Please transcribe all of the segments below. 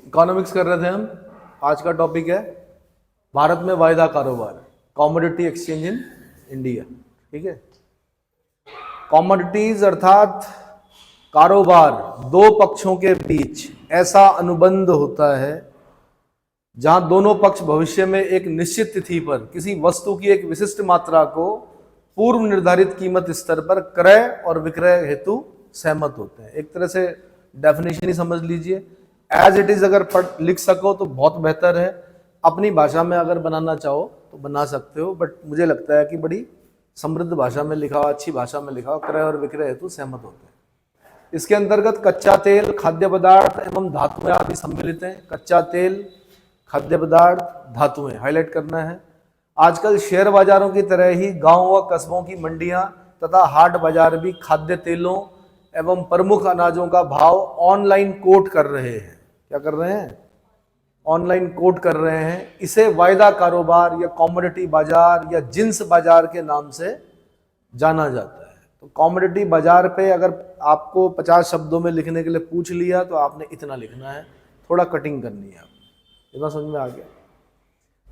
Economics कर रहे थे हम। आज का टॉपिक है भारत में वायदा कारोबार, कमोडिटी एक्सचेंज इन इंडिया। ठीक है, कमोडिटीज अर्थात कारोबार दो पक्षों के बीच ऐसा अनुबंध होता है जहां दोनों पक्ष भविष्य में एक निश्चित तिथि पर किसी वस्तु की एक विशिष्ट मात्रा को पूर्व निर्धारित कीमत स्तर पर क्रय और विक्रय हेतु सहमत होते हैं। एक तरह से डेफिनेशन ही समझ लीजिए, एज इट इज अगर पढ़ लिख सको तो बहुत बेहतर है, अपनी भाषा में अगर बनाना चाहो तो बना सकते हो, बट मुझे लगता है कि बड़ी समृद्ध भाषा में लिखा हुआ, अच्छी भाषा में लिखा हुआ, क्रय और विक्रय हेतु सहमत होते हैं। इसके अंतर्गत कच्चा तेल, खाद्य पदार्थ एवं धातुएं आदि सम्मिलित हैं। कच्चा तेल, खाद्य पदार्थ, धातुएं हाईलाइट करना है। आजकल शेयर बाजारों की तरह ही गांव व कस्बों की मंडियां तथा हाट बाजार भी खाद्य तेलों एवं प्रमुख अनाजों का भाव ऑनलाइन कोट कर रहे हैं। क्या कर रहे हैं? ऑनलाइन कोट कर रहे हैं। इसे वायदा कारोबार या कमोडिटी बाजार या जिंस बाजार के नाम से जाना जाता है। तो कमोडिटी बाजार पे अगर आपको 50 शब्दों में लिखने के लिए पूछ लिया तो आपने इतना लिखना है, थोड़ा कटिंग करनी है। इतना समझ में आ गया?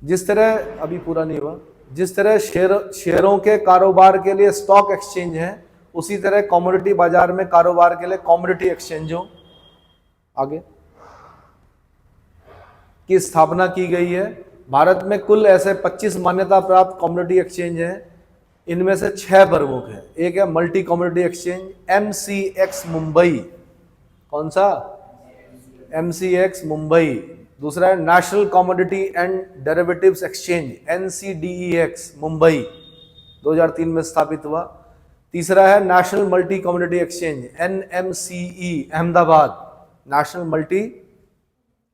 जिस तरह अभी पूरा नहीं हुआ, जिस तरह शेयरों के कारोबार के लिए स्टॉक एक्सचेंज है, उसी तरह कमोडिटी बाजार में कारोबार के लिए कमोडिटी एक्सचेंजों आगे की स्थापना की गई है। भारत में कुल ऐसे 25 मान्यता प्राप्त कमोडिटी एक्सचेंज हैं। इनमें से 6 प्रमुख हैं। एक है multi commodity exchange MCX Mumbai. कौन सा? MCX मुंबई। दूसरा है national commodity and derivatives exchange NCDEX Mumbai, 2003 में स्थापित हुआ। तीसरा है national multi commodity exchange NMCE Ahmedabad, national multi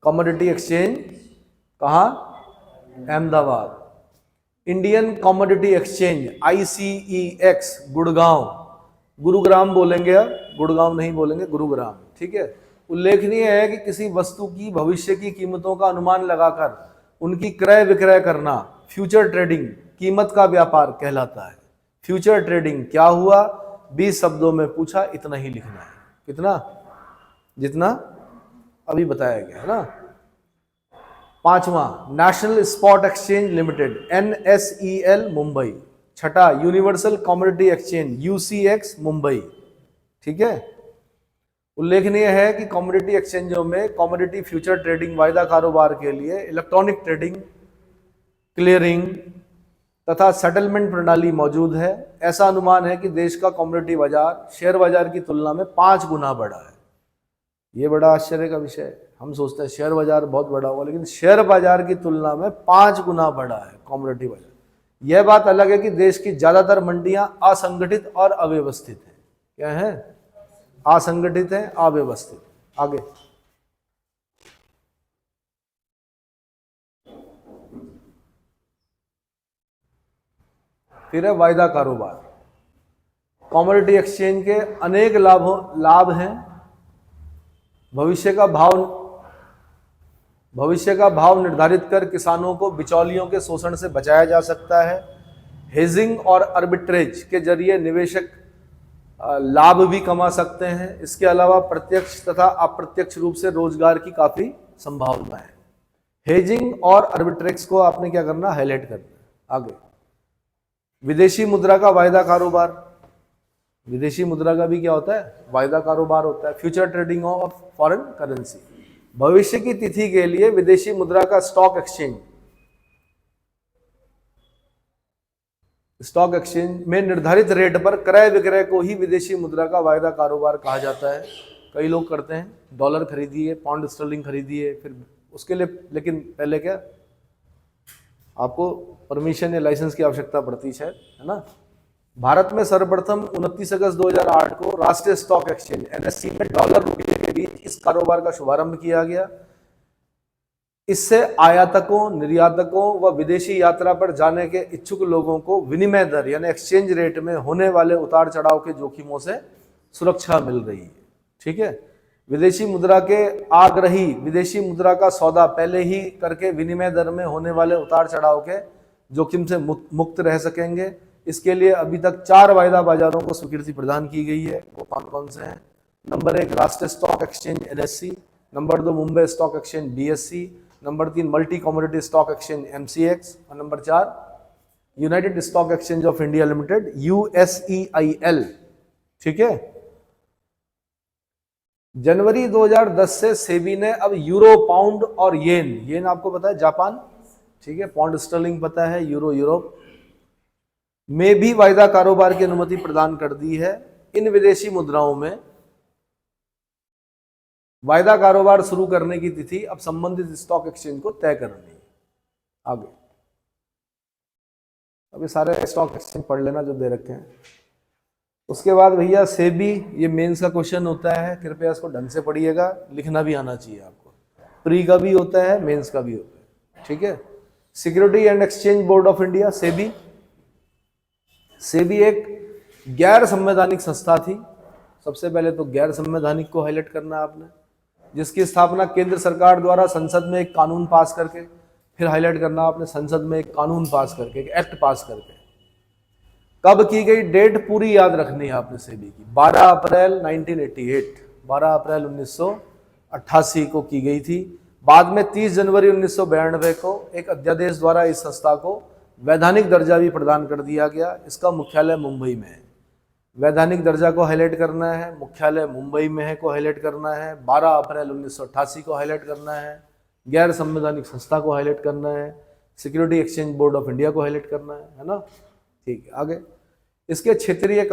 commodity exchange कहाँ? Ahmedabad. Indian commodity exchange ICEX Gurgaon, Gurugram बोलेंगे, गुड़गांव नहीं बोलेंगे, गुरुग्राम। ठीक है। उल्लेखनीय है कि किसी वस्तु की भविष्य की कीमतों का अनुमान लगाकर उनकी क्रय विक्रय करना फ्यूचर ट्रेडिंग, कीमत का व्यापार कहलाता है। फ्यूचर ट्रेडिंग क्या हुआ? 20 शब्दों में पूछा, इतना ही लिखना है। कितना? जितना अभी बताया गया है ना। 5वां national spot exchange limited NSEL Mumbai. छठा universal commodity exchange UCX Mumbai. ठीक है। उल्लेखनीय है कि कमोडिटी एक्सचेंजों में कमोडिटी फ्यूचर ट्रेडिंग वायदा कारोबार के लिए इलेक्ट्रॉनिक ट्रेडिंग, क्लियरिंग तथा सेटलमेंट प्रणाली मौजूद है। ऐसा अनुमान है कि देश का कमोडिटी बाजार शेयर बाजार की तुलना में 5 गुना बड़ा है। ये बड़ा आश्चर्य का विषय है। हम सोचते हैं शेयर बाजार बहुत बड़ा होगा, लेकिन शेयर बाजार की तुलना में 5 गुना बड़ा है कमोडिटी बाजार। यह बात अलग है कि देश की ज्यादातर मंडियां असंगठित और अव्यवस्थित है। क्या है? असंगठित है, अव्यवस्थित। आगे फिर है वायदा कारोबार। कमोडिटी एक्सचेंज के अनेक लाभ हैं। भविष्य का भाव निर्धारित कर किसानों को बिचौलियों के शोषण से बचाया जा सकता है। हेजिंग और आर्बिट्रेज के जरिए निवेशक लाभ भी कमा सकते हैं। इसके अलावा प्रत्यक्ष तथा अप्रत्यक्ष रूप से रोजगार की काफी संभावना है। हेजिंग और आर्बिट्रेज को आपने क्या करना? हाईलाइट करना। आगे विदेशी मुद्रा का वायदा कारोबार। विदेशी मुद्रा का भी क्या होता है? वायदा कारोबार होता है। Future trading of foreign currency. भविष्य की तिथि के लिए विदेशी मुद्रा का स्टॉक एक्सचेंज में निर्धारित रेट पर क्रय विक्रय को ही विदेशी मुद्रा का वायदा कारोबार कहा जाता है। कई लोग करते हैं, डॉलर खरीदिए, पाउंड स्टर्लिंग खरीदिए, फिर उसके लिए लेकिन पहले क्या आपको परमिशन या लाइसेंस की आवश्यकता पड़ती है शायद, है ना। भारत में सर्वप्रथम 29 अगस्त 2008 को राष्ट्रीय स्टॉक एक्सचेंज NSE में डॉलर रुपये के बीच इस कारोबार का शुभारंभ किया गया। इससे आयातकों, निर्यातकों व विदेशी यात्रा पर जाने के इच्छुक लोगों को विनिमय दर यानी एक्सचेंज रेट में होने वाले उतार चढ़ाव के जोखिमों से सुरक्षा मिल रही है। ठीक है। विदेशी मुद्रा के आग्रही विदेशी मुद्रा का सौदा पहले ही करके विनिमय दर में होने वाले उतार चढ़ाव के जोखिम से मुक्त रह सकेंगे। इसके लिए अभी तक 4 वायदा बाजारों को स्वीकृति प्रदान की गई है। वो कौन कौन से हैं? नंबर 1 राष्ट्रीय stock exchange NSE, number 2 Mumbai stock exchange BSE, number 3 multi commodity stock exchange MCX, और number 4 United stock exchange of India limited USEIL। ठीक है। जनवरी 2010 से सेबी ने अब यूरो, पाउंड और येन आपको पता है जापान, ठीक है, पाउंड स्टर्लिंग पता है, यूरो यूरोप में भी वायदा कारोबार की अनुमति प्रदान कर दी है। इन विदेशी मुद्राओं में वायदा कारोबार शुरू करने की तिथि अब संबंधित स्टॉक एक्सचेंज को तय करनी है। आगे अभी सारे स्टॉक एक्सचेंज पढ़ लेना जो दे रखे हैं। उसके बाद भैया सेबी, ये मेंस का क्वेश्चन होता है, कृपया इसको ढंग से पढ़िएगा, लिखना भी आना चाहिए आपको। प्री का भी होता है, मेंस का भी होता है, ठीक है। Security and exchange board of India SEBI, SEBI एक गैर संवैधानिक संस्था थी। सबसे पहले तो गैर संवैधानिक को हाईलाइट करना है आपने, जिसकी स्थापना केंद्र सरकार द्वारा संसद में एक कानून पास करके, फिर हाईलाइट करना आपने संसद में एक कानून पास करके, एक एक्ट पास करके। कब की गई डेट पूरी याद रखनी है आपने सेबी की, 12 अप्रैल 1988, 12 अप्रैल 1988 को की गई थी। बाद में 30 जनवरी 1992 को एक अध्यादेश द्वारा इस संस्था को वैधानिक दर्जा भी प्रदान कर दिया गया। इसका मुख्यालय मुंबई में है। वैधानिक दर्जा को हाईलाइट करना है, मुख्यालय मुंबई में है को हाईलाइट करना है, 12 अप्रैल 1988 को हाईलाइट करना है, गैर संवैधानिक संस्था को हाईलाइट करना है, security exchange board of India को हाईलाइट करना है ना। ठीक है, आगे इसके क्षेत्रीय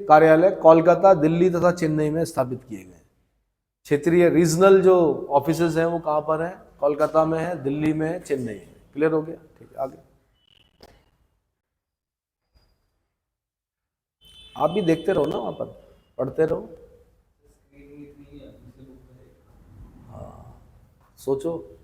कार्यालय कोलकाता, दिल्ली तथा चेन्नई में स्थापित किए गए। क्षेत्रीय रीजनल जो ऑफिसेज हैं वो कहाँ पर हैं, कोलकाता में है, दिल्ली में है, चेन्नई में। क्लियर हो गया, ठीक है। आगे आप भी देखते रहो ना, वहां पर पढ़ते रहो। हाँ, सोचो।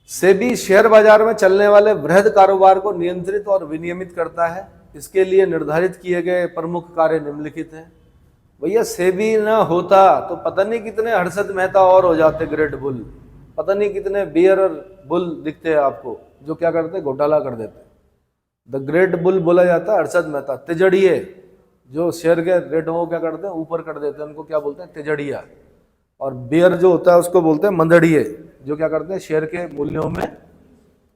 सेबी शेयर बाजार में चलने वाले वृहद कारोबार को नियंत्रित और विनियमित करता है। इसके लिए निर्धारित किए गए प्रमुख कार्य निम्नलिखित हैं। भैया सेबी ना होता तो पता नहीं कितने हर्षद मेहता और हो जाते ग्रेट बुल, पता नहीं कितने बियर और बुल दिखते हैं आपको, जो क्या करते, घोटाला कर देते। द ग्रेट बुल बोला जाता है हर्षद मेहता। तिजड़िए जो शेयर के रेट वो क्या करते हैं, ऊपर कर देते हैं, उनको क्या बोलते हैं, तिजड़िया। और बियर जो होता है उसको बोलते हैं मंदड़िए, जो क्या करते हैं, शेयर के मूल्यों में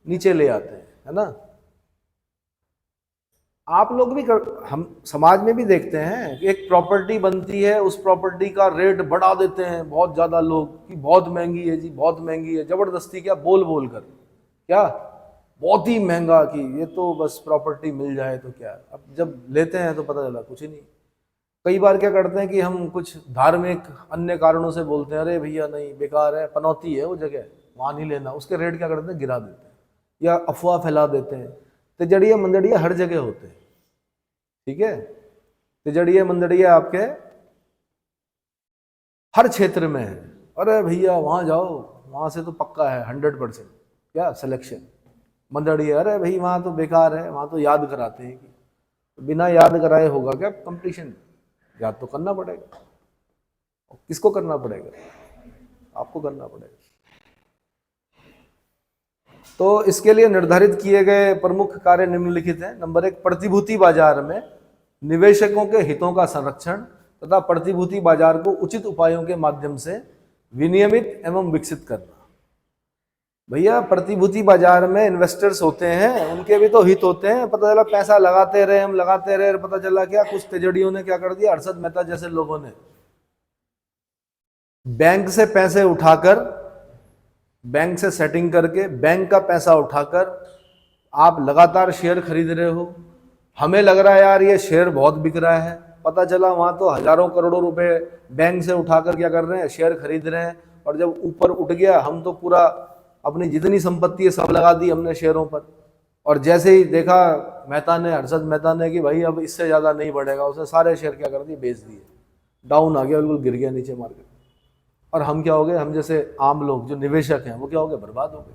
नीचे ले आते हैं, है ना। आप लोग भी हम समाज में भी देखते हैं, एक प्रॉपर्टी बनती है, उस प्रॉपर्टी का रेट बढ़ा देते हैं बहुत ज्यादा लोग कि बहुत महंगी है जी, बहुत महंगी है, जबरदस्ती क्या बोल बोल कर, क्या बहुत ही महंगा कि ये तो बस प्रॉपर्टी मिल जाए तो क्या। अब जब लेते हैं तो पता चला कुछ ही नहीं। कई बार क्या करते हैं कि हम कुछ धार्मिक अन्य कारणों से बोलते हैं, अरे भैया नहीं बेकार है, पनौती है वो जगह, वहाँ नहीं लेना, उसके रेट क्या करते हैं, गिरा देते हैं या अफवाह फैला देते हैं। तिजड़िया मंदड़िया हर जगह होते हैं, ठीक है। तिजड़िया मंदड़िया आपके हर क्षेत्र में है। अरे भैया वहाँ जाओ, वहाँ से तो पक्का है 100% क्या सिलेक्शन। मंदड़िया अरे भाई वहाँ तो बेकार है, वहाँ तो याद कराते हैं कि बिना याद कराए होगा क्या कंपटीशन, याद तो करना पड़ेगा। किसको करना पड़ेगा, आपको करना पड़ेगा। तो इसके लिए निर्धारित किए गए प्रमुख कार्य निम्नलिखित हैं। नंबर 1, प्रतिभूति बाजार में निवेशकों के हितों का संरक्षण तथा प्रतिभूति बाजार को उचित उपायों के माध्यम से विनियमित एवं विकसित करना। भैया प्रतिभूति बाजार में इन्वेस्टर्स होते हैं, उनके भी तो हित होते हैं। पता चला पैसा लगाते रहे, हम लगाते रहे, पता चला क्या कुछ तिजड़ियों ने क्या कर दिया, हर्षद मेहता जैसे लोगों ने बैंक से पैसे उठाकर, बैंक से सेटिंग करके, बैंक का पैसा उठाकर आप लगातार शेयर खरीद रहे हो। हमें लग रहा है यार ये शेयर बहुत बिक रहा है, पता चला वहां तो हजारों करोड़ों रुपए बैंक से उठाकर क्या कर रहे हैं, शेयर खरीद रहे हैं। और जब ऊपर उठ गया, हम तो पूरा अपनी जितनी संपत्ति है सब लगा दी हमने शेयरों पर। और जैसे ही देखा मेहता ने, हर्षद मेहता ने कि भाई अब इससे ज्यादा नहीं बढ़ेगा, उसने सारे शेयर क्या कर दिए, बेच दिए। डाउन आ गया, बिल्कुल गिर गया नीचे मार्केट। और हम क्या हो गए, हम जैसे आम लोग जो निवेशक हैं वो क्या हो गए, बर्बाद हो गए।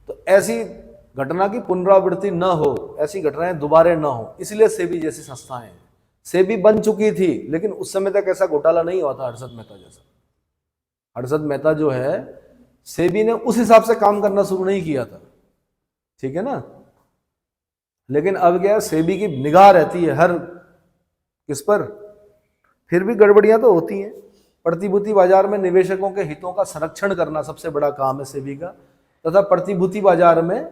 तो ऐसी घटना की पुनरावृत्ति न हो, ऐसी घटनाएं दोबारा न हो, इसलिए सेबी जैसी संस्थाएं, सेबी बन चुकी थी लेकिन उस समय तक ऐसा घोटाला नहीं हुआ था हर्षद मेहता जैसा। हर्षद मेहता जो है, सेबी ने उस हिसाब से काम करना शुरू नहीं किया था, ठीक है ना। लेकिन अब क्या, सेबी की निगाह रहती है हर किस पर, फिर भी गड़बड़ियां तो होती हैं। प्रतिभूति बाजार में निवेशकों के हितों का संरक्षण करना सबसे बड़ा काम है सेबी का, तथा प्रतिभूति बाजार में,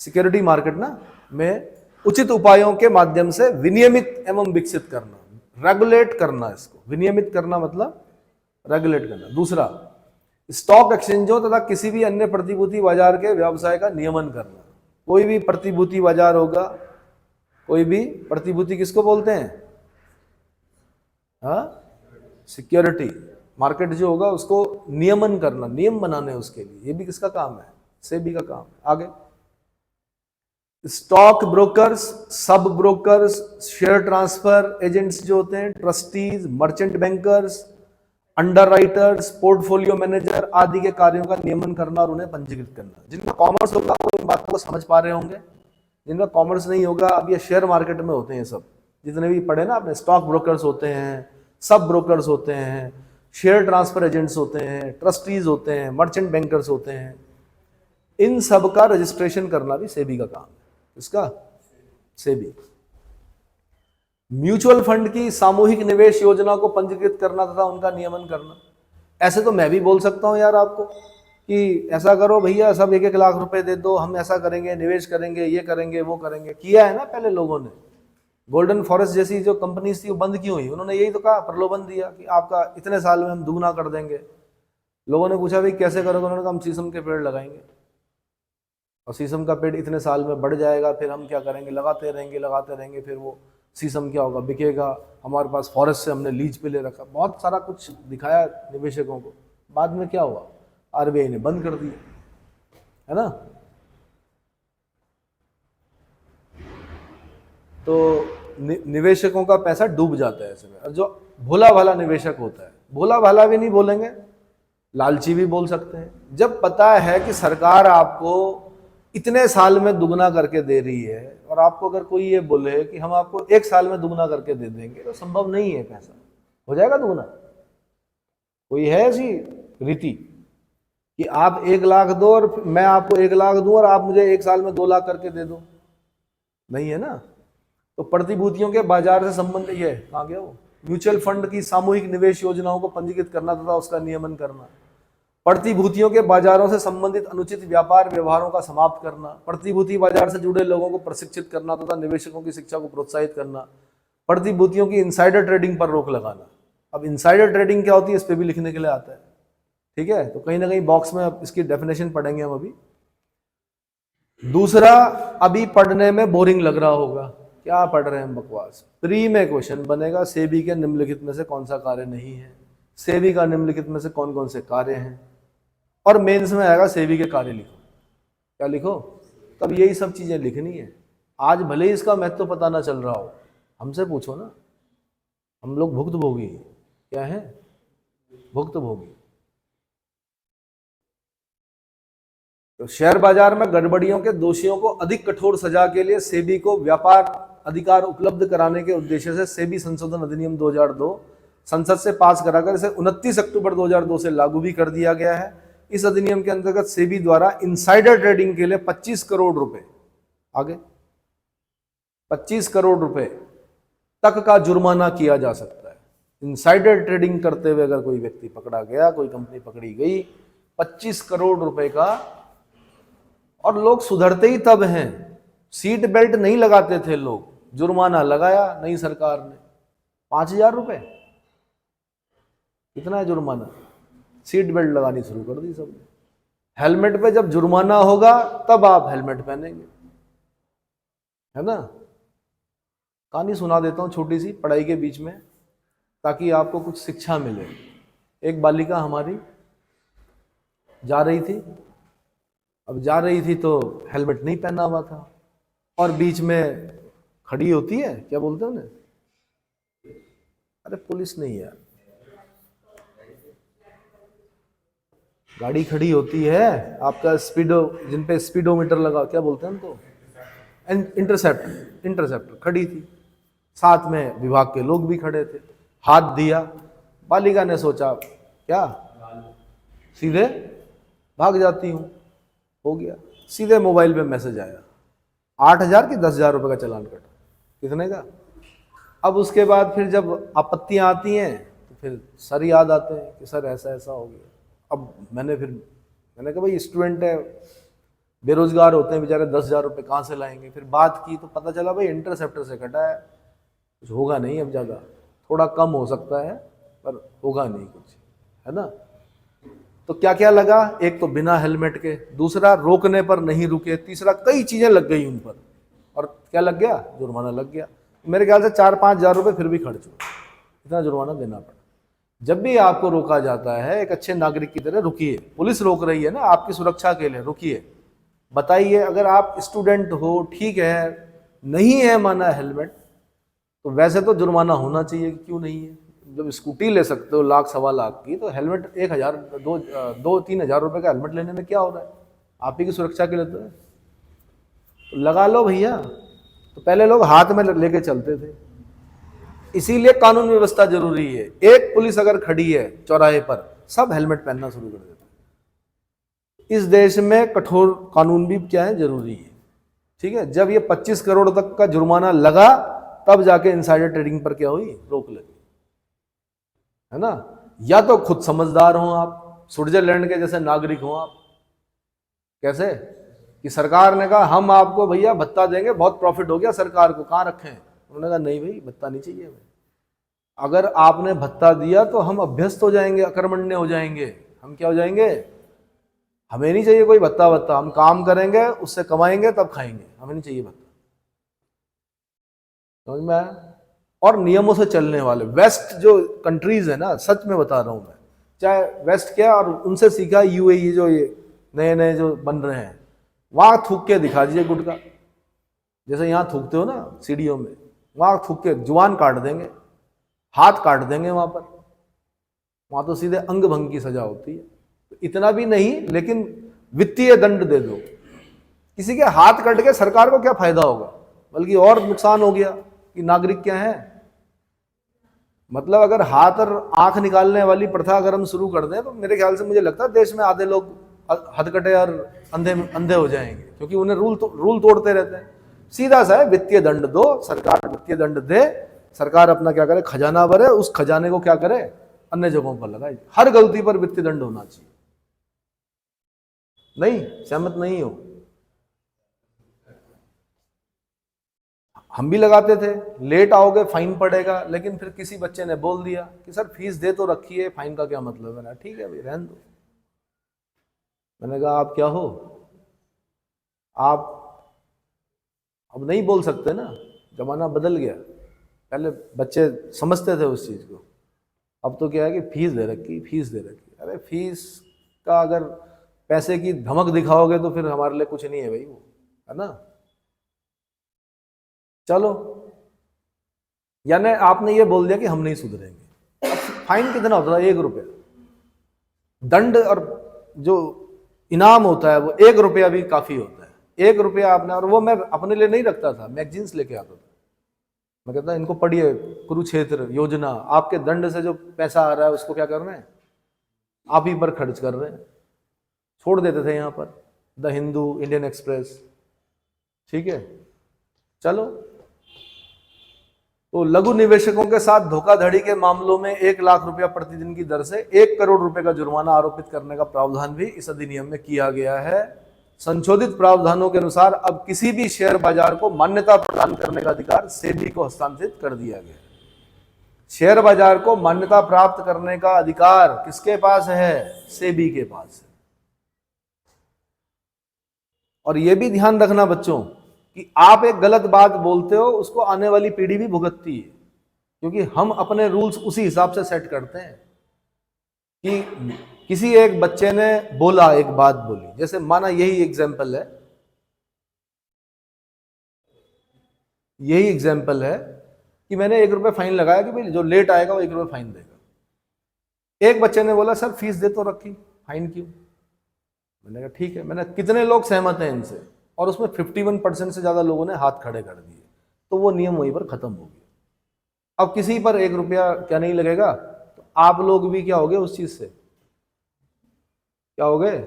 सिक्योरिटी मार्केट ना में, उचित उपायों के माध्यम से विनियमित एवं विकसित करना, रेगुलेट करना। इसको विनियमित करना मतलब रेगुलेट करना। दूसरा, स्टॉक एक्सचेंजों तथा किसी भी अन्य प्रतिभूति बाजार के व्यवसाय का नियमन करना। कोई भी प्रतिभूति बाजार होगा, कोई भी प्रतिभूति किसको बोलते हैं, हाँ, सिक्योरिटी मार्केट जो होगा उसको नियमन करना, नियम बनाने उसके लिए, ये भी किसका काम है, सेबी का काम। आगे, स्टॉक ब्रोकर्स, सब ब्रोकर्स, शेयर ट्रांसफर एजेंट्स जो होते हैं, trustees, merchant bankers, underwriters, portfolio manager आदि के कार्यों का नियमन करना और उन्हें पंजीकृत करना। जिनका कॉमर्स होगा वो इन बातों को समझ पा रहे होंगे, जिनका कॉमर्स नहीं होगा, अब ये शेयर मार्केट में होते हैं सब, जितने भी पढ़े ना आपने, स्टॉक ब्रोकर्स होते हैं, सब ब्रोकर्स होते हैं, शेयर ट्रांसफर एजेंट्स होते हैं, ट्रस्टीज होते हैं, मर्चेंट बैंकर्स होते हैं, इन सब का रजिस्ट्रेशन करना भी सेबी का काम है। इसका सेबी। म्यूचुअल फंड की सामूहिक निवेश योजना को पंजीकृत करना तथा उनका नियमन करना। ऐसे तो मैं भी बोल सकता हूं यार आपको कि ऐसा करो भैया, सब 1-1 लाख रुपए दे दो, हम ऐसा करेंगे, निवेश करेंगे, ये करेंगे, वो करेंगे। किया है ना पहले लोगों ने। गोल्डन फॉरेस्ट जैसी जो कंपनीज थी वो बंद क्यों हुई, उन्होंने यही तो कहा, प्रलोभन दिया कि आपका इतने साल में हम दुगना कर देंगे। लोगों ने पूछा भाई कैसे करोगे, उन्होंने कहा हम शीशम के पेड़ लगाएंगे और शीशम का पेड़ इतने साल में बढ़ जाएगा, फिर हम क्या करेंगे, लगाते रहेंगे, फिर वो शीशम क्या होगा, बिकेगा, हमारे पास फॉरेस्ट से हमने लीज पे ले रखा, बहुत सारा कुछ दिखाया निवेशकों को। बाद में क्या हुआ, आरबीआई ने बंद कर दिया, है ना। तो निवेशकों का पैसा डूब जाता है ऐसे में। और जो भोला भाला निवेशक होता है, भोला भाला भी नहीं बोलेंगे, लालची भी बोल सकते हैं। जब पता है कि सरकार आपको इतने साल में दुगना करके दे रही है और आपको अगर कोई ये बोले कि हम आपको 1 साल में दुगना करके दे देंगे, तो संभव नहीं है, पैसा हो जाएगा दुगना। कोई है ऐसी रीति कि आप 1 लाख दो और मैं आपको 1 लाख दूं और आप मुझे 1 साल में 2 लाख करके दे दो, नहीं है ना। तो प्रतिभूतियों के बाजार से संबंध ये है, कहाँ गया वो, म्यूचुअल फंड की सामूहिक निवेश योजनाओं को पंजीकृत करना तथा उसका नियमन करना, प्रतिभूतियों के बाजारों से संबंधित अनुचित व्यापार व्यवहारों का समाप्त करना, प्रतिभूति बाजार से जुड़े लोगों को प्रशिक्षित करना तथा निवेशकों की शिक्षा को प्रोत्साहित करना, प्रतिभूतियों की इनसाइडर ट्रेडिंग पर रोक लगाना। अब इनसाइडर ट्रेडिंग क्या होती है, इस पे भी लिखने के लिए आता है, ठीक है, तो कहीं ना कहीं बॉक्स में इसकी डेफिनेशन पढ़ेंगे हम अभी। दूसरा, अभी पढ़ने में बोरिंग लग रहा होगा, क्या पढ़ रहे हैं बकवास। प्री में क्वेश्चन बनेगा, सेबी के निम्नलिखित में से कौन सा कार्य नहीं है, सेबी का निम्नलिखित में से कौन कौन से कार्य हैं, और मेंस में आएगा सेबी के कार्य लिखो। क्या लिखो, तब यही सब चीजें लिखनी है। आज भले ही इसका महत्व पता ना चल रहा हो, हमसे पूछो ना, हम लोग भुक्तभोगी क्या है, भुक्तभोगी। तो शेयर बाजार में गड़बड़ियों के दोषियों को अधिक कठोर सजा के लिए सेबी को व्यापार अधिकार उपलब्ध कराने के उद्देश्य से सेबी संशोधन अधिनियम 2002 संसद से पास कराकर इसे 29 अक्टूबर 2002 से लागू भी कर दिया गया है। इस अधिनियम के अंतर्गत सेबी द्वारा इनसाइडर ट्रेडिंग के लिए 25 करोड़ रुपए, आगे 25 करोड़ रुपए तक का जुर्माना किया जा सकता है। इनसाइडर ट्रेडिंग करते हुए अगर कोई व्यक्ति पकड़ा गया, कोई कंपनी पकड़ी गई, 25 करोड़ रुपए का। और लोग सुधरते ही तब हैं, सीट बेल्ट नहीं लगाते थे लोग, जुर्माना लगाया नई सरकार ने 5000 रुपए, कितना है जुर्माना, सीट बेल्ट लगानी शुरू कर दी सबने। हेलमेट पे जब जुर्माना होगा तब आप हेलमेट पहनेंगे, है ना। कहानी सुना देता हूं छोटी सी पढ़ाई के बीच में, ताकि आपको कुछ शिक्षा मिले। एक बालिका हमारी जा रही थी, अब जा रही थी तो हेलमेट नहीं पहना हुआ था, और बीच में खड़ी होती है, क्या बोलते हैं उन्हें, अरे पुलिस नहीं यार, गाड़ी खड़ी होती है आपका स्पीडो, जिन पे स्पीडोमीटर लगा, क्या बोलते हैं उनको, इंटरसेप्टर खड़ी थी, साथ में विभाग के लोग भी खड़े थे, हाथ दिया। बालिका ने सोचा क्या, सीधे भाग जाती हूँ, हो गया। सीधे मोबाइल पे मैसेज आया, 8000 कि 10,000 रुपए का चालान कटा। कितने का, अब उसके बाद फिर जब आपत्तियां आती हैं तो फिर सर याद आते हैं कि सर ऐसा ऐसा हो गया। अब मैंने कहा भाई स्टूडेंट है, बेरोजगार होते हैं बेचारे, 10,000 रुपये कहाँ से लाएंगे। फिर बात की तो पता चला भाई इंटरसेप्टर से कटा है, कुछ होगा नहीं, अब ज़्यादा थोड़ा कम हो सकता है पर होगा नहीं कुछ, है ना। तो क्या क्या लगा, एक तो बिना हेलमेट के, दूसरा रोकने पर नहीं रुके, तीसरा कई चीज़ें लग गई उन पर, और क्या लग गया, जुर्माना लग गया। मेरे ख्याल से 4-5 हज़ार रुपये फिर भी खर्च हुआ, इतना जुर्माना देना पड़ा। जब भी आपको रोका जाता है एक अच्छे नागरिक की तरह रुकिए, पुलिस रोक रही है ना आपकी सुरक्षा के लिए, रुकिए, बताइए। अगर आप स्टूडेंट हो, ठीक है, नहीं है माना हेलमेट, तो वैसे तो जुर्माना होना चाहिए, क्यों नहीं है। जब स्कूटी ले सकते हो 1,00,000-1.25 लाख की, तो हेलमेट 1,000, 2-3 हज़ार रुपये का हेलमेट लेने में क्या हो रहा है, आप ही की सुरक्षा के लिए तो है, तो लगा लो भैया। तो पहले लोग हाथ में लेके चलते थे, इसीलिए कानून व्यवस्था जरूरी है। एक पुलिस अगर खड़ी है चौराहे पर, सब हेलमेट पहनना शुरू कर देते हैं। इस देश में कठोर कानून भी क्या है, जरूरी है, ठीक है। जब ये 25 करोड़ तक का जुर्माना लगा, तब जाके इनसाइडर ट्रेडिंग पर क्या हुई, रोक लगी, है ना। या तो खुद समझदार हो आप, स्विट्जरलैंड के जैसे नागरिक हो आप। कैसे कि सरकार ने कहा हम आपको भैया भत्ता देंगे, बहुत प्रॉफिट हो गया सरकार को, कहाँ रखें। उन्होंने कहा नहीं भाई, भत्ता नहीं चाहिए हमें। अगर आपने भत्ता दिया तो हम अभ्यस्त हो जाएंगे, अकर्मण्य हो जाएंगे, हम क्या हो जाएंगे, हमें नहीं चाहिए कोई भत्ता, हम काम करेंगे, उससे कमाएंगे तब खाएंगे, हमें नहीं चाहिए भत्ता, समझ में आया। और नियमों से चलने वाले वेस्ट जो कंट्रीज है ना, सच में बता रहा हूं मैं, चाहे वेस्ट क्या, और उनसे सीखा यूएई, जो ये नए नए जो बन रहे हैं, वहां थूक के दिखा दीजिए गुटखा, जैसे यहाँ थूकते हो ना सीढ़ियों में, वहां थूक के जुबान काट देंगे, हाथ काट देंगे वहां तो सीधे अंग भंग की सजा होती है। तो इतना भी नहीं, लेकिन वित्तीय दंड दे दो। किसी के हाथ कट के सरकार को क्या फायदा होगा, बल्कि और नुकसान हो गया कि नागरिक क्या है। मतलब अगर हाथ और आंख निकालने वाली प्रथा अगर हम शुरू कर दें, तो मेरे ख्याल से मुझे लगता है देश में आधे लोग हथकटे और अंधे हो जाएंगे, क्योंकि उन्हें रूल तोड़ते रहते हैं। सीधा सा है, वित्तीय दंड दो, सरकार वित्तीय दंड दे, सरकार अपना क्या करे, खजाना भरे, उस खजाने को क्या करे, अन्य जगहों पर लगाए। हर गलती पर वित्तीय दंड होना चाहिए। नहीं, सहमत नहीं हो? हम भी लगाते थे, लेट आओगे फाइन पड़ेगा, लेकिन फिर किसी बच्चे ने बोल दिया कि सर फीस दे तो रखी है, फाइन का क्या मतलब है ना, ठीक है भाई रहने दो। मैंने कहा आप क्या हो, आप अब नहीं बोल सकते ना, जमाना बदल गया। पहले बच्चे समझते थे उस चीज को, अब तो क्या है कि फीस दे रखी। अरे फीस का अगर पैसे की धमक दिखाओगे तो फिर हमारे लिए कुछ नहीं है भाई वो, है ना। चलो, यानी आपने ये बोल दिया कि हम नहीं सुधरेंगे। फाइन कितना होता था, 1 रुपया दंड, और जो इनाम होता है वो 1 रुपया भी काफी होता है। 1 रुपया आपने, और वो मैं अपने लिए नहीं रखता था, मैगजीन्स लेके आता था। मैं कहता इनको पढ़िए, कुरुक्षेत्र योजना, आपके दंड से जो पैसा आ रहा है उसको क्या कर रहे हैं, आप ही पर खर्च कर रहे हैं। छोड़ देते थे यहाँ पर द हिंदू, इंडियन एक्सप्रेस, ठीक है। चलो, तो लघु निवेशकों के साथ धोखाधड़ी के मामलों में 1 लाख रुपया प्रतिदिन की दर से 1 करोड़ रुपए का जुर्माना आरोपित करने का प्रावधान भी इस अधिनियम में किया गया है। संशोधित प्रावधानों के अनुसार अब किसी भी शेयर बाजार को मान्यता प्रदान करने का अधिकार सेबी को हस्तांतरित कर दिया गया। शेयर बाजार को मान्यता प्राप्त करने का अधिकार किसके पास है, सेबी के पास है। और यह भी ध्यान रखना बच्चों कि आप एक गलत बात बोलते हो, उसको आने वाली पीढ़ी भी भुगतती है, क्योंकि हम अपने रूल्स उसी हिसाब से सेट करते हैं। कि किसी एक बच्चे ने बोला, एक बात बोली, जैसे माना यही एग्जाम्पल है कि मैंने 1 रुपये फाइन लगाया कि भाई जो लेट आएगा वो 1 रुपये फाइन देगा। एक बच्चे ने बोला सर फीस दे तो रखी, फाइन क्यों। मैंने कहा ठीक है। मैंने कितने लोग सहमत हैं इनसे, और उसमें 51% से ज्यादा लोगों ने हाथ खड़े कर दिए, तो वो नियम वहीं पर खत्म हो गया। अब किसी पर 1 रुपया क्या नहीं लगेगा, तो आप लोग भी क्या हो गए, उस चीज से क्या हो गए,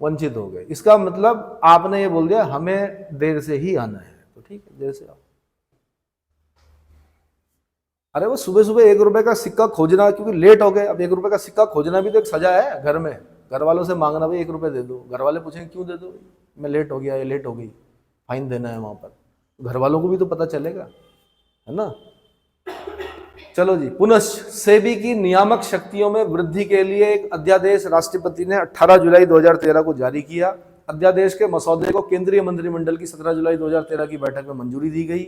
वंचित हो गए। इसका मतलब आपने ये बोल दिया हमें देर से ही आना है, तो ठीक है देर से आओ। अरे वो सुबह सुबह 1 रुपए का सिक्का खोजना, क्योंकि लेट हो गए, अब 1 रुपए का सिक्का खोजना भी तो एक सजा है। घर में घर वालों से मांगना, भाई 1 रुपए दे दो, घर वाले पूछेंगे क्यों दे दो, मैं लेट हो गया, ये लेट हो गई, फाइन देना है वहां पर, घर वालों को भी तो पता चलेगा, है ना। चलो जी, पुनश्च सेबी की नियामक शक्तियों में वृद्धि के लिए एक अध्यादेश राष्ट्रपति ने 18 जुलाई 2013 को जारी किया। अध्यादेश के मसौदे को केंद्रीय मंत्रिमंडल की 17 जुलाई 2013 की बैठक में मंजूरी दी गई।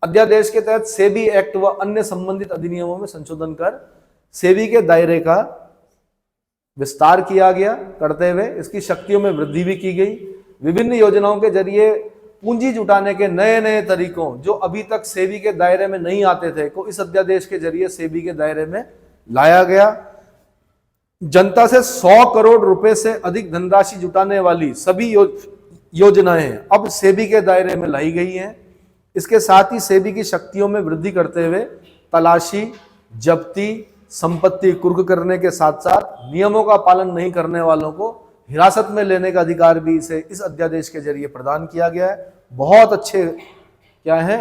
अध्यादेश के तहत सेबी एक्ट व अन्य संबंधित अधिनियमों में संशोधन कर सेबी के दायरे का विस्तार किया गया, करते हुए इसकी शक्तियों में वृद्धि भी की गई। विभिन्न योजनाओं के जरिए पूंजी जुटाने के नए नए तरीकों जो अभी तक सेबी के दायरे में नहीं आते थे, को इस अध्यादेश के जरिए सेबी के दायरे में लाया गया। जनता से 100 करोड़ रुपए से अधिक धनराशि जुटाने वाली सभी योजनाएं अब सेबी के दायरे में लाई गई हैं। इसके साथ ही सेबी की शक्तियों में वृद्धि करते हुए तलाशी, जब्ती, संपत्ति कुर्क करने के साथ साथ नियमों का पालन नहीं करने वालों को हिरासत में लेने का अधिकार भी इसे इस अध्यादेश के जरिए प्रदान किया गया है। बहुत अच्छे क्या है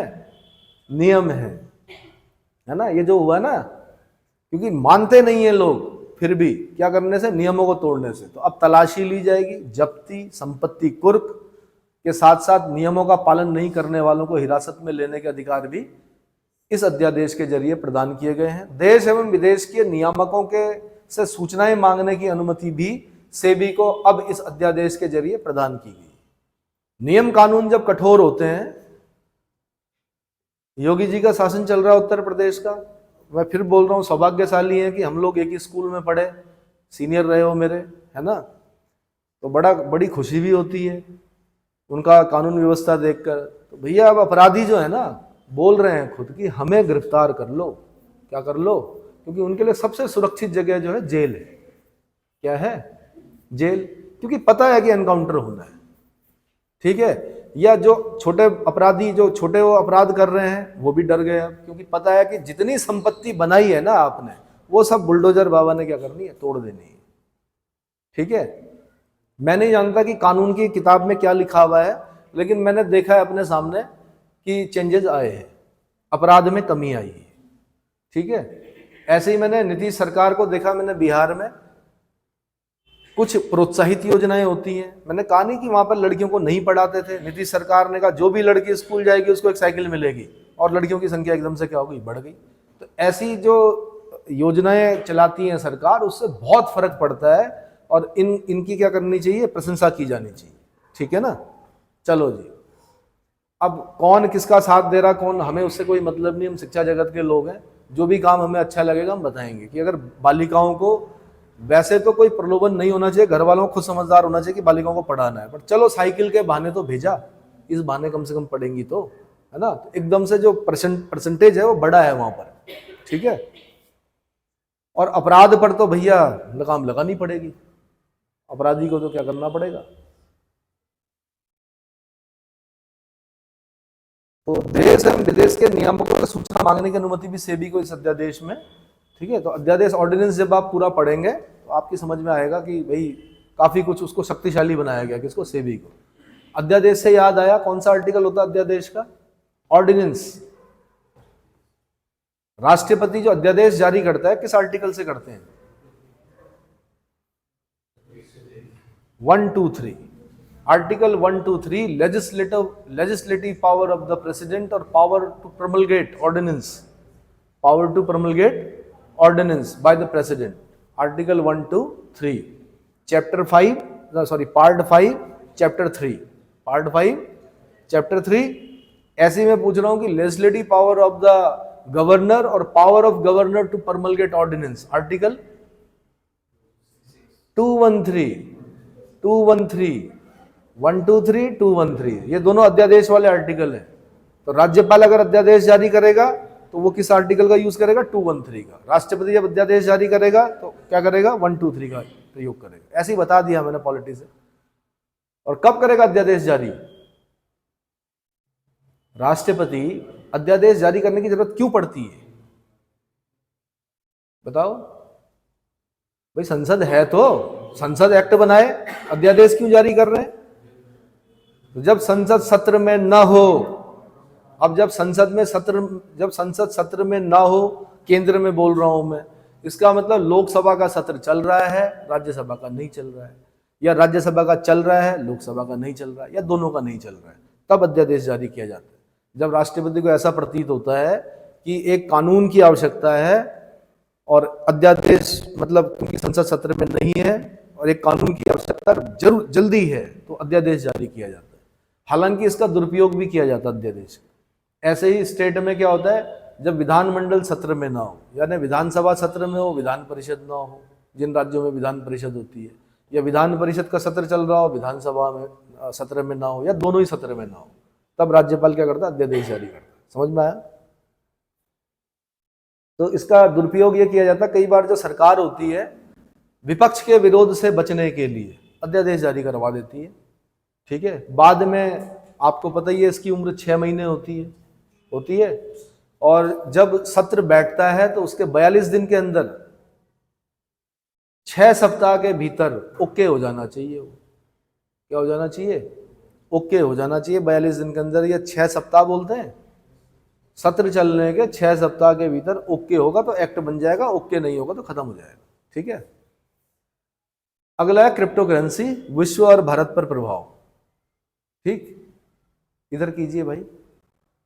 नियम है ना। ये जो हुआ ना, क्योंकि मानते नहीं है लोग, फिर भी क्या करने से, नियमों को तोड़ने से। तो अब तलाशी ली जाएगी, जब्ती, संपत्ति कुर्क के साथ साथ नियमों का पालन नहीं करने वालों को हिरासत में लेने के अधिकार भी इस अध्यादेश के जरिए प्रदान किए गए हैं। देश एवं विदेश के नियामकों के से सूचनाएं मांगने की अनुमति भी सेबी को अब इस अध्यादेश के जरिए प्रदान की गई। नियम कानून जब कठोर होते हैं, योगी जी का शासन चल रहा है उत्तर प्रदेश का, मैं फिर बोल रहा हूं, सौभाग्यशाली है कि हम लोग एक ही स्कूल में पढ़े, सीनियर रहे हो मेरे, है ना। तो बड़ी खुशी भी होती है उनका कानून व्यवस्था देखकर। तो भैया अब अपराधी जो है ना, बोल रहे हैं खुद कि हमें गिरफ्तार कर लो, क्या कर लो, क्योंकि उनके लिए सबसे सुरक्षित जगह जो है जेल है। क्या है? जेल, क्योंकि पता है कि एनकाउंटर होना है, ठीक है। या जो छोटे अपराधी, जो छोटे वो अपराध कर रहे हैं, वो भी डर गए अब, क्योंकि पता है कि जितनी संपत्ति बनाई है ना आपने, वो सब बुलडोजर बाबा ने क्या करनी है, तोड़ देनी है, ठीक है। मैं नहीं जानता कि कानून की किताब में क्या लिखा हुआ है, लेकिन मैंने देखा है अपने सामने कि चेंजेस आए हैं, अपराध में कमी आई है, ठीक है। ऐसे ही मैंने नीतीश सरकार को देखा, मैंने बिहार में कुछ प्रोत्साहित योजनाएं होती हैं। मैंने कहा नहीं कि वहां पर लड़कियों को नहीं पढ़ाते थे, नीतीश सरकार ने कहा जो भी लड़की स्कूल जाएगी उसको एक साइकिल मिलेगी, और लड़कियों की संख्या एकदम से क्या हो गई, बढ़ गई। तो ऐसी जो योजनाएं चलाती है सरकार, उससे बहुत फर्क पड़ता है, और इनकी क्या करनी चाहिए, प्रशंसा की जानी चाहिए, ठीक है ना। चलो जी, अब कौन किसका साथ दे रहा, कौन, हमें उससे कोई मतलब नहीं, हम शिक्षा जगत के लोग हैं, जो भी काम हमें अच्छा लगेगा हम बताएंगे। कि अगर बालिकाओं को, वैसे तो कोई प्रलोभन नहीं होना चाहिए, घर वालों को खुद समझदार होना चाहिए कि बालिकाओं को पढ़ाना है, पर चलो साइकिल के बहाने तो भेजा, इस बहाने कम से कम पढ़ेंगी तो, है ना। तो एकदम से जो परसेंटेज है वो बड़ा है वहां पर, ठीक है। और अपराध पर तो भैया लगाम लगानी पड़ेगी, अपराधी को तो क्या करना पड़ेगा। तो देश एवं विदेश के नियामकों से सूचना मांगने की अनुमति भी सेबी को इस अध्यादेश में, ठीक है। तो अध्यादेश, ऑर्डिनेंस जब आप पूरा पढ़ेंगे तो आपकी समझ में आएगा कि भाई काफी कुछ उसको शक्तिशाली बनाया गया, किसको, सेबी को। अध्यादेश से याद आया, कौन सा आर्टिकल होता है अध्यादेश का, ऑर्डिनेंस। राष्ट्रपति जो अध्यादेश जारी करता है किस आर्टिकल से करते हैं, 1, 2, 3, article 1, 2, 3, legislative power of the president और power to promulgate ordinance, power to promulgate ordinance by the president, article 1, 2, 3, chapter 5, sorry part 5 chapter 3, part 5 chapter 3। ऐसे मैं पूछ रहा हूं कि legislative power of the governor और power of governor to promulgate ordinance, article 213, 213, 123, 213, ये दोनों अध्यादेश वाले आर्टिकल हैं। तो राज्यपाल अगर अध्यादेश जारी करेगा तो वो किस आर्टिकल का यूज करेगा, 213 का। राष्ट्रपति जब अध्यादेश जारी करेगा तो क्या करेगा, 123 का प्रयोग करेगा। ऐसे ही बता दिया मैंने पॉलिटी से। और कब करेगा अध्यादेश जारी, राष्ट्रपति अध्यादेश जारी करने की जरूरत क्यों पड़ती है, बताओ भाई। संसद है तो संसद एक्ट बनाए, अध्यादेश क्यों जारी कर रहे हैं। तो जब संसद सत्र में न हो अब जब संसद सत्र में ना हो, केंद्र में बोल रहा हूं मैं, इसका मतलब लोकसभा का सत्र चल रहा है, राज्यसभा का नहीं चल रहा है, या राज्यसभा का चल रहा है, लोकसभा का नहीं चल रहा है, या दोनों का नहीं चल रहा है, तब अध्यादेश जारी किया जाता है। जब राष्ट्रपति को ऐसा प्रतीत होता है कि एक कानून की आवश्यकता है और अध्यादेश मतलब क्योंकि संसद सत्र में नहीं है और एक कानून की आवश्यकता जरूर जल्दी है, तो अध्यादेश जारी किया जाता है। हालांकि इसका दुरुपयोग भी किया जाता है अध्यादेश। ऐसे ही स्टेट में क्या होता है, जब विधानमंडल सत्र में ना हो, यानी विधानसभा सत्र में हो, विधान परिषद ना हो, जिन राज्यों में विधान परिषद होती है, या विधान परिषद का सत्र चल रहा हो, विधानसभा में सत्र में ना हो, या दोनों ही सत्र में ना हो, तब राज्यपाल क्या करता है, अध्यादेश जारी करता है। समझ में आया? तो इसका दुरुपयोग ये किया जाता है, कई बार जो सरकार होती है विपक्ष के विरोध से बचने के लिए अध्यादेश जारी करवा देती है, ठीक है। बाद में आपको पता ही है इसकी उम्र 6 महीने होती है, और जब सत्र बैठता है तो उसके 42 दिन के अंदर 6 सप्ताह के भीतर ओके हो जाना चाहिए। वो क्या हो जाना चाहिए? ओके हो जाना चाहिए 42 दिन के अंदर। ये 6 सप्ताह बोलते हैं, सत्र चलने के 6 सप्ताह के भीतर ओके होगा तो एक्ट बन जाएगा, ओके नहीं होगा तो खत्म हो जाएगा, ठीक है। अगला है क्रिप्टो करेंसी, विश्व और भारत पर प्रभाव। ठीक, इधर कीजिए भाई,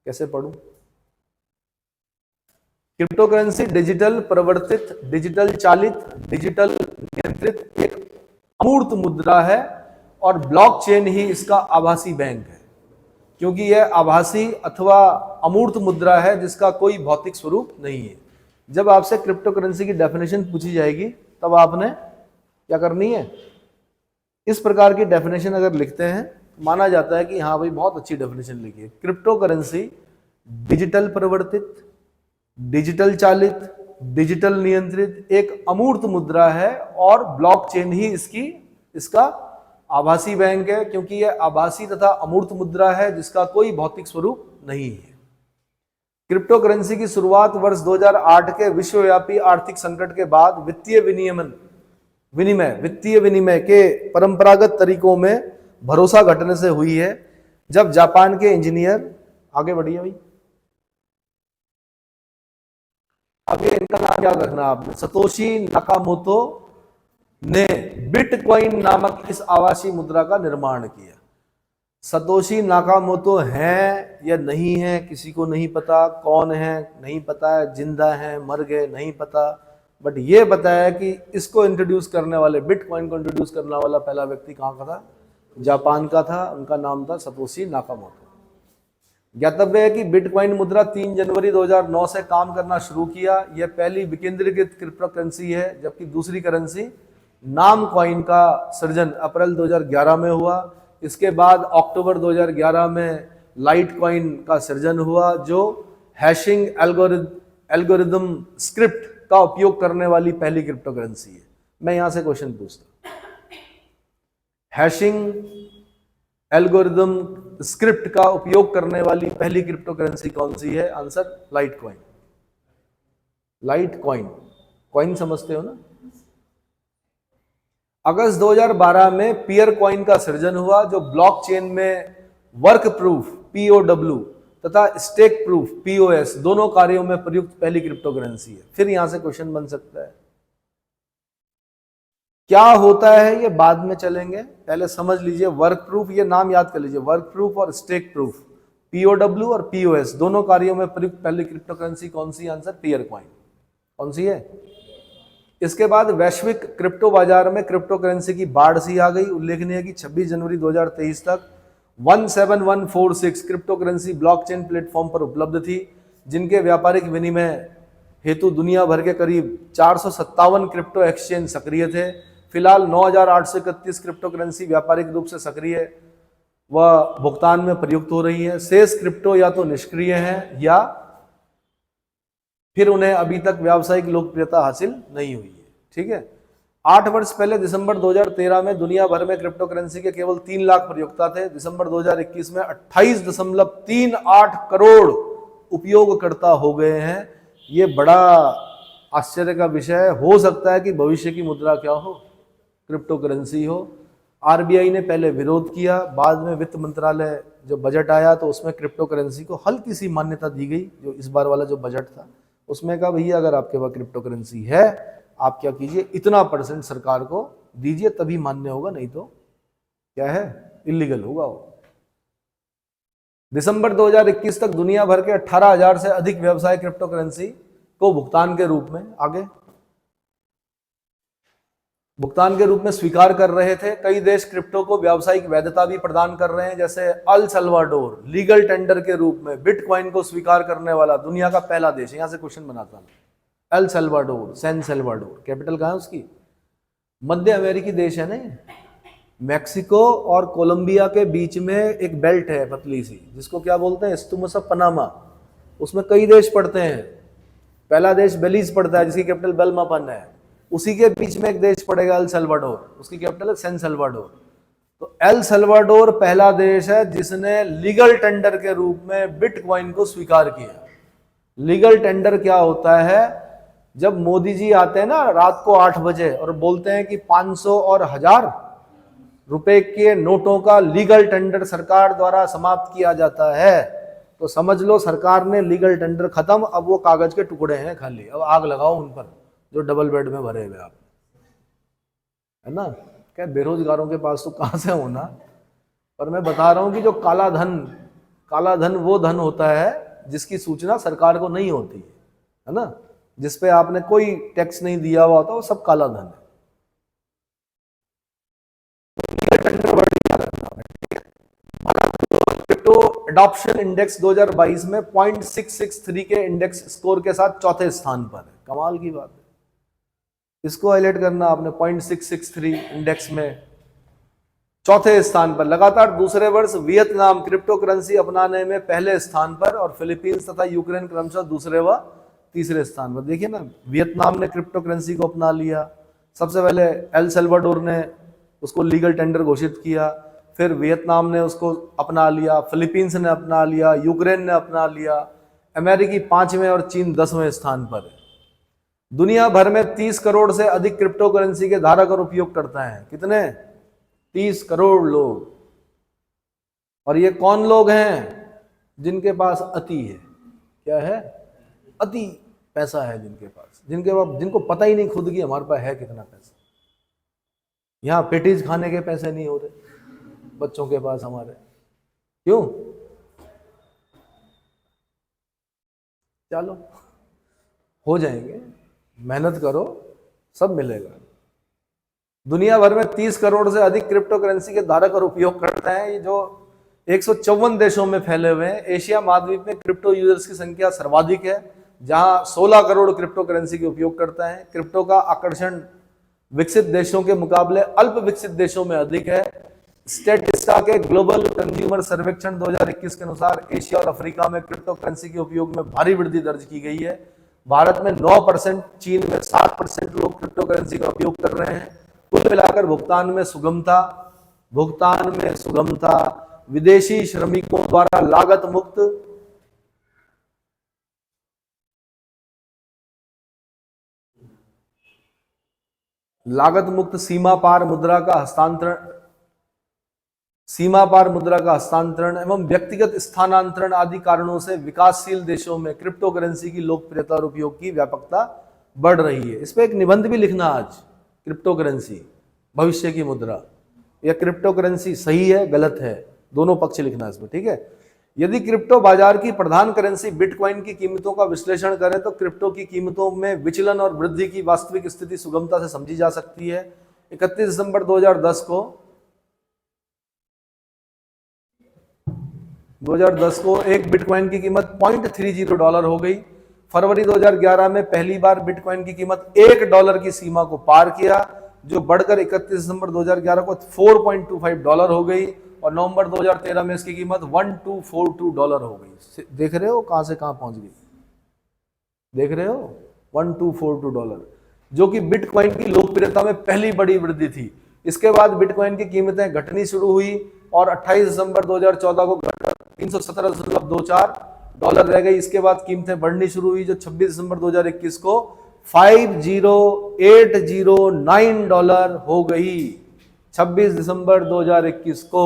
कैसे पढ़ूं? क्रिप्टो करेंसी डिजिटल प्रवर्तित, डिजिटल चालित, डिजिटल नियंत्रित एक अमूर्त मुद्रा है और ब्लॉकचेन ही इसका आभासी बैंक है, क्योंकि यह आभासी अथवा अमूर्त मुद्रा है जिसका कोई भौतिक स्वरूप नहीं है। जब आपसे क्रिप्टो करेंसी की डेफिनेशन पूछी जाएगी तब आपने क्या करनी है, इस प्रकार की डेफिनेशन अगर लिखते हैं माना जाता है कि हाँ भाई बहुत अच्छी डेफिनेशन लिखी है। क्रिप्टो करेंसी डिजिटल प्रवर्तित, डिजिटल चालित, डिजिटल नियंत्रित एक अमूर्त मुद्रा है और ब्लॉकचेन ही इसका आभासी बैंक है, क्योंकि यह आभासी तथा अमूर्त मुद्रा है जिसका कोई भौतिक स्वरूप नहीं है। क्रिप्टो करेंसी की शुरुआत वर्ष 2008 के विश्वव्यापी आर्थिक संकट के बाद वित्तीय विनिमय के परंपरागत तरीकों में भरोसा घटने से हुई है, जब जापान के इंजीनियर, आगे बढ़िए भाई, आगे इनका नाम याद रखना आपने, सतोशी नाकामोतो ने बिटकॉइन नामक इस आभासी मुद्रा का निर्माण किया। सतोशी नाकामोतो हैं या नहीं है किसी को नहीं पता, कौन है नहीं पता है, जिंदा है मर गए नहीं पता, बट ये बताया कि इसको इंट्रोड्यूस करने वाले, बिटकॉइन को इंट्रोड्यूस करने वाला पहला व्यक्ति कहाँ का था? जापान का था। उनका नाम था सतोशी नाकामोतो। ज्ञातव्य है कि बिटकॉइन मुद्रा 3 जनवरी 2009 से काम करना शुरू किया। यह पहली विकेंद्रीकृत क्रिप्टो करेंसी है, जबकि दूसरी करेंसी नाम कॉइन का सृजन अप्रैल 2011 में हुआ। इसके बाद अक्टूबर 2011 में लाइट कॉइन का सृजन हुआ, जो हैशिंग एल्गोरिदम स्क्रिप्ट का उपयोग करने वाली पहली क्रिप्टो करेंसी है। मैं यहां से क्वेश्चन पूछता हूं, हैशिंग एल्गोरिदम स्क्रिप्ट का उपयोग करने वाली पहली क्रिप्टो करेंसी कौन सी है? Answer light coin. Light coin, coin समझते हो ना? अगस्त 2012 में पियर कॉइन का सृजन हुआ, जो ब्लॉकचेन में वर्क प्रूफ POW तथा स्टेक प्रूफ POS दोनों कार्यों में प्रयुक्त पहली क्रिप्टो करेंसी है। फिर यहां से क्वेश्चन बन सकता है, क्या होता है ये बाद में चलेंगे, पहले समझ लीजिए वर्क प्रूफ, ये नाम याद कर लीजिए, वर्क प्रूफ और स्टेक प्रूफ, POW और POS दोनों कार्यों में प्रयुक्त पहली क्रिप्टो करेंसी कौन सी? आंसर पियर कॉइन। कौन सी है? इसके बाद वैश्विक क्रिप्टो बाजार में क्रिप्टो करेंसी की बाढ़ सी आ गई। उल्लेखनीय है कि 26 जनवरी 2023 तक 17146 क्रिप्टो करेंसी ब्लॉकचेन प्लेटफॉर्म पर उपलब्ध थी, जिनके व्यापारिक विनिमय हेतु दुनिया भर के करीब 457 क्रिप्टो एक्सचेंज सक्रिय थे। फिलहाल 9831 क्रिप्टो करेंसी व्यापारिक रूप से सक्रिय व भुगतान में प्रयुक्त हो रही है। शेष क्रिप्टो या तो निष्क्रिय हैं या फिर उन्हें अभी तक व्यावसायिक लोकप्रियता हासिल नहीं हुई है। ठीक है, 8 वर्ष पहले दिसंबर 2013 में दुनिया भर में क्रिप्टो करेंसी के केवल 3 लाख प्रयोक्ता थे। दिसंबर 2021 में 28.38 करोड़ उपयोगकर्ता हो गए हैं। ये बड़ा आश्चर्य का विषय है। हो सकता है कि भविष्य की मुद्रा क्या हो? क्रिप्टो करेंसी हो। आरबीआई ने पहले विरोध किया, बाद में वित्त मंत्रालय जो बजट आया तो उसमें क्रिप्टो करेंसी को हल्की सी मान्यता दी गई। जो इस बार वाला जो बजट था उसमें कहा भैया अगर आपके पास क्रिप्टो करेंसी है आप क्या कीजिए, इतना % सरकार को दीजिए तभी मान्य होगा, नहीं तो क्या है, इलीगल होगा वो। दिसंबर 2021 तक दुनिया भर के 18,000 से अधिक व्यवसाय क्रिप्टो करेंसी को भुगतान के रूप में स्वीकार कर रहे थे। कई देश क्रिप्टो को व्यावसायिक वैधता भी प्रदान कर रहे हैं, जैसे अल सल्वाडोर लीगल टेंडर के रूप में बिटकॉइन को स्वीकार करने वाला दुनिया का पहला देश है। यहां से क्वेश्चन बनाता हूं, El Salvador, San Salvador, capital कहां है उसकी? मध्य अमेरिकी देश है ना, मैक्सिको और कोलंबिया के बीच में एक बेल्ट है पतली सी, जिसको क्या बोलते हैं, इस्तुमस ऑफ पनामा। उसमें कई देश पड़ते हैं। पहला देश बेलीज पड़ता है जिसकी कैपिटल बेलमापन है, उसी के बीच में एक देश पड़ेगा अल सल्वाडोर, उसकी कैपिटल है सैन सल्वाडोर। तो एल सल्वाडोर पहला देश है जिसने लीगल टेंडर के रूप में बिटकॉइन को स्वीकार किया। लीगल टेंडर क्या होता है? जब मोदी जी आते हैं ना रात को 8 बजे और बोलते हैं कि 500 और 1000 रुपए के नोटों का लीगल टेंडर सरकार द्वारा समाप्त किया जाता है, तो समझ लो सरकार ने लीगल टेंडर खत्म, अब वो कागज के टुकड़े हैं खाली, अब आग लगाओ उन पर जो डबल बेड में भरे हुए आप, है ना। क्या बेरोजगारों के पास तो कहां से होना, पर मैं बता रहा हूं कि जो काला धन वो धन होता है जिसकी सूचना सरकार को नहीं होती है ना, जिसपे आपने कोई टैक्स नहीं दिया हुआ होता, वो सब काला धन है। क्रिप्टो एडॉप्शन इंडेक्स 2022 में 0.663 के इंडेक्स स्कोर के साथ चौथे स्थान पर है। कमाल की बात है, इसको हाईलाइट करना आपने, 0.663 इंडेक्स में चौथे स्थान पर। लगातार दूसरे वर्ष वियतनाम क्रिप्टो करेंसी अपनाने में पहले स्थान पर और फिलीपींस तथा यूक्रेन क्रमशः दूसरे व तीसरे स्थान पर। देखिए ना, वियतनाम ने क्रिप्टो करेंसी को अपना लिया, सबसे पहले एल सल्वाडोर ने उसको लीगल टेंडर घोषित किया, फिर वियतनाम ने उसको अपना लिया, फिलीपींस ने अपना लिया, यूक्रेन ने अपना लिया, अमेरिकी 5वें और चीन 10वें स्थान पर है। दुनिया भर में 30 करोड़ से अधिक क्रिप्टो करेंसी के धारक और उपयोगकर्ता हैं। कितने? 30 करोड़ लोग। और ये कौन लोग हैं? जिनके पास अति है। क्या है? अति पैसा है जिनके पास, जिनको पता ही नहीं खुद की हमारे पास है कितना पैसा। यहां पेटीज खाने के पैसे नहीं हो रहे बच्चों के पास हमारे, क्यों? चलो हो जाएंगे, मेहनत करो, सब मिलेगा। दुनिया भर में 30 करोड़ से अधिक क्रिप्टो करेंसी के धारक और उपयोगकर्ता हैं, ये जो 154 देशों में फैले हुए हैं। एशिया महाद्वीप में क्रिप्टो यूजर्स की संख्या सर्वाधिक है, जहां 16 करोड़ क्रिप्टो करेंसी के उपयोगकर्ता हैं। क्रिप्टो का आकर्षण विकसित देशों के मुकाबले अल्प विकसित देशों में अधिक है। स्टेटिस्टा के ग्लोबल कंज्यूमर सर्वेक्षण 2021 के अनुसार एशिया और अफ्रीका में क्रिप्टो करेंसी के उपयोग में भारी वृद्धि दर्ज की गई है। भारत में 9%, चीन में 7% लोग क्रिप्टो करेंसी का उपयोग कर रहे हैं। कुल मिलाकर भुगतान में सुगमता, विदेशी श्रमिकों द्वारा लागत मुक्त सीमा पार मुद्रा का हस्तांतरण एवं व्यक्तिगत स्थानांतरण आदि कारणों से विकासशील देशों में क्रिप्टो करेंसी की लोकप्रियता और उपयोग की व्यापकता बढ़ रही है। इस पे एक निबंध भी लिखना आज, क्रिप्टो करेंसी भविष्य की मुद्रा, या क्रिप्टो करेंसी सही है गलत है, दोनों पक्ष लिखना इसमें, ठीक है। यदि क्रिप्टो बाजार की प्रधान करेंसी बिटकॉइन की कीमतों का विश्लेषण करें तो क्रिप्टो की कीमतों में विचलन और वृद्धि की वास्तविक स्थिति सुगमता से समझी जा सकती है। 31 दिसंबर 2010 को एक बिटकॉइन की कीमत $0.30 हो गई। फरवरी 2011 में पहली बार बिटकॉइन की कीमत $1 की सीमा को पार किया, जो बढ़कर 31 दिसंबर 2011 को $4.25 हो गई, और नवंबर 2013 में इसकी कीमत $1242 हो गई। देख रहे हो कहां से कहां पहुंच गई, देख रहे हो, $1242, जो कि बिटकॉइन की लोकप्रियता में पहली बड़ी वृद्धि थी। इसके बाद बिटकॉइन की कीमतें घटनी शुरू हुई और 28 दिसंबर 2014 को घटकर $317.24 रह गई। इसके बाद कीमतें बढ़नी शुरू हुई, जो 26 दिसंबर 2021 को $50,809 हो गई। 26 दिसंबर 2021 को।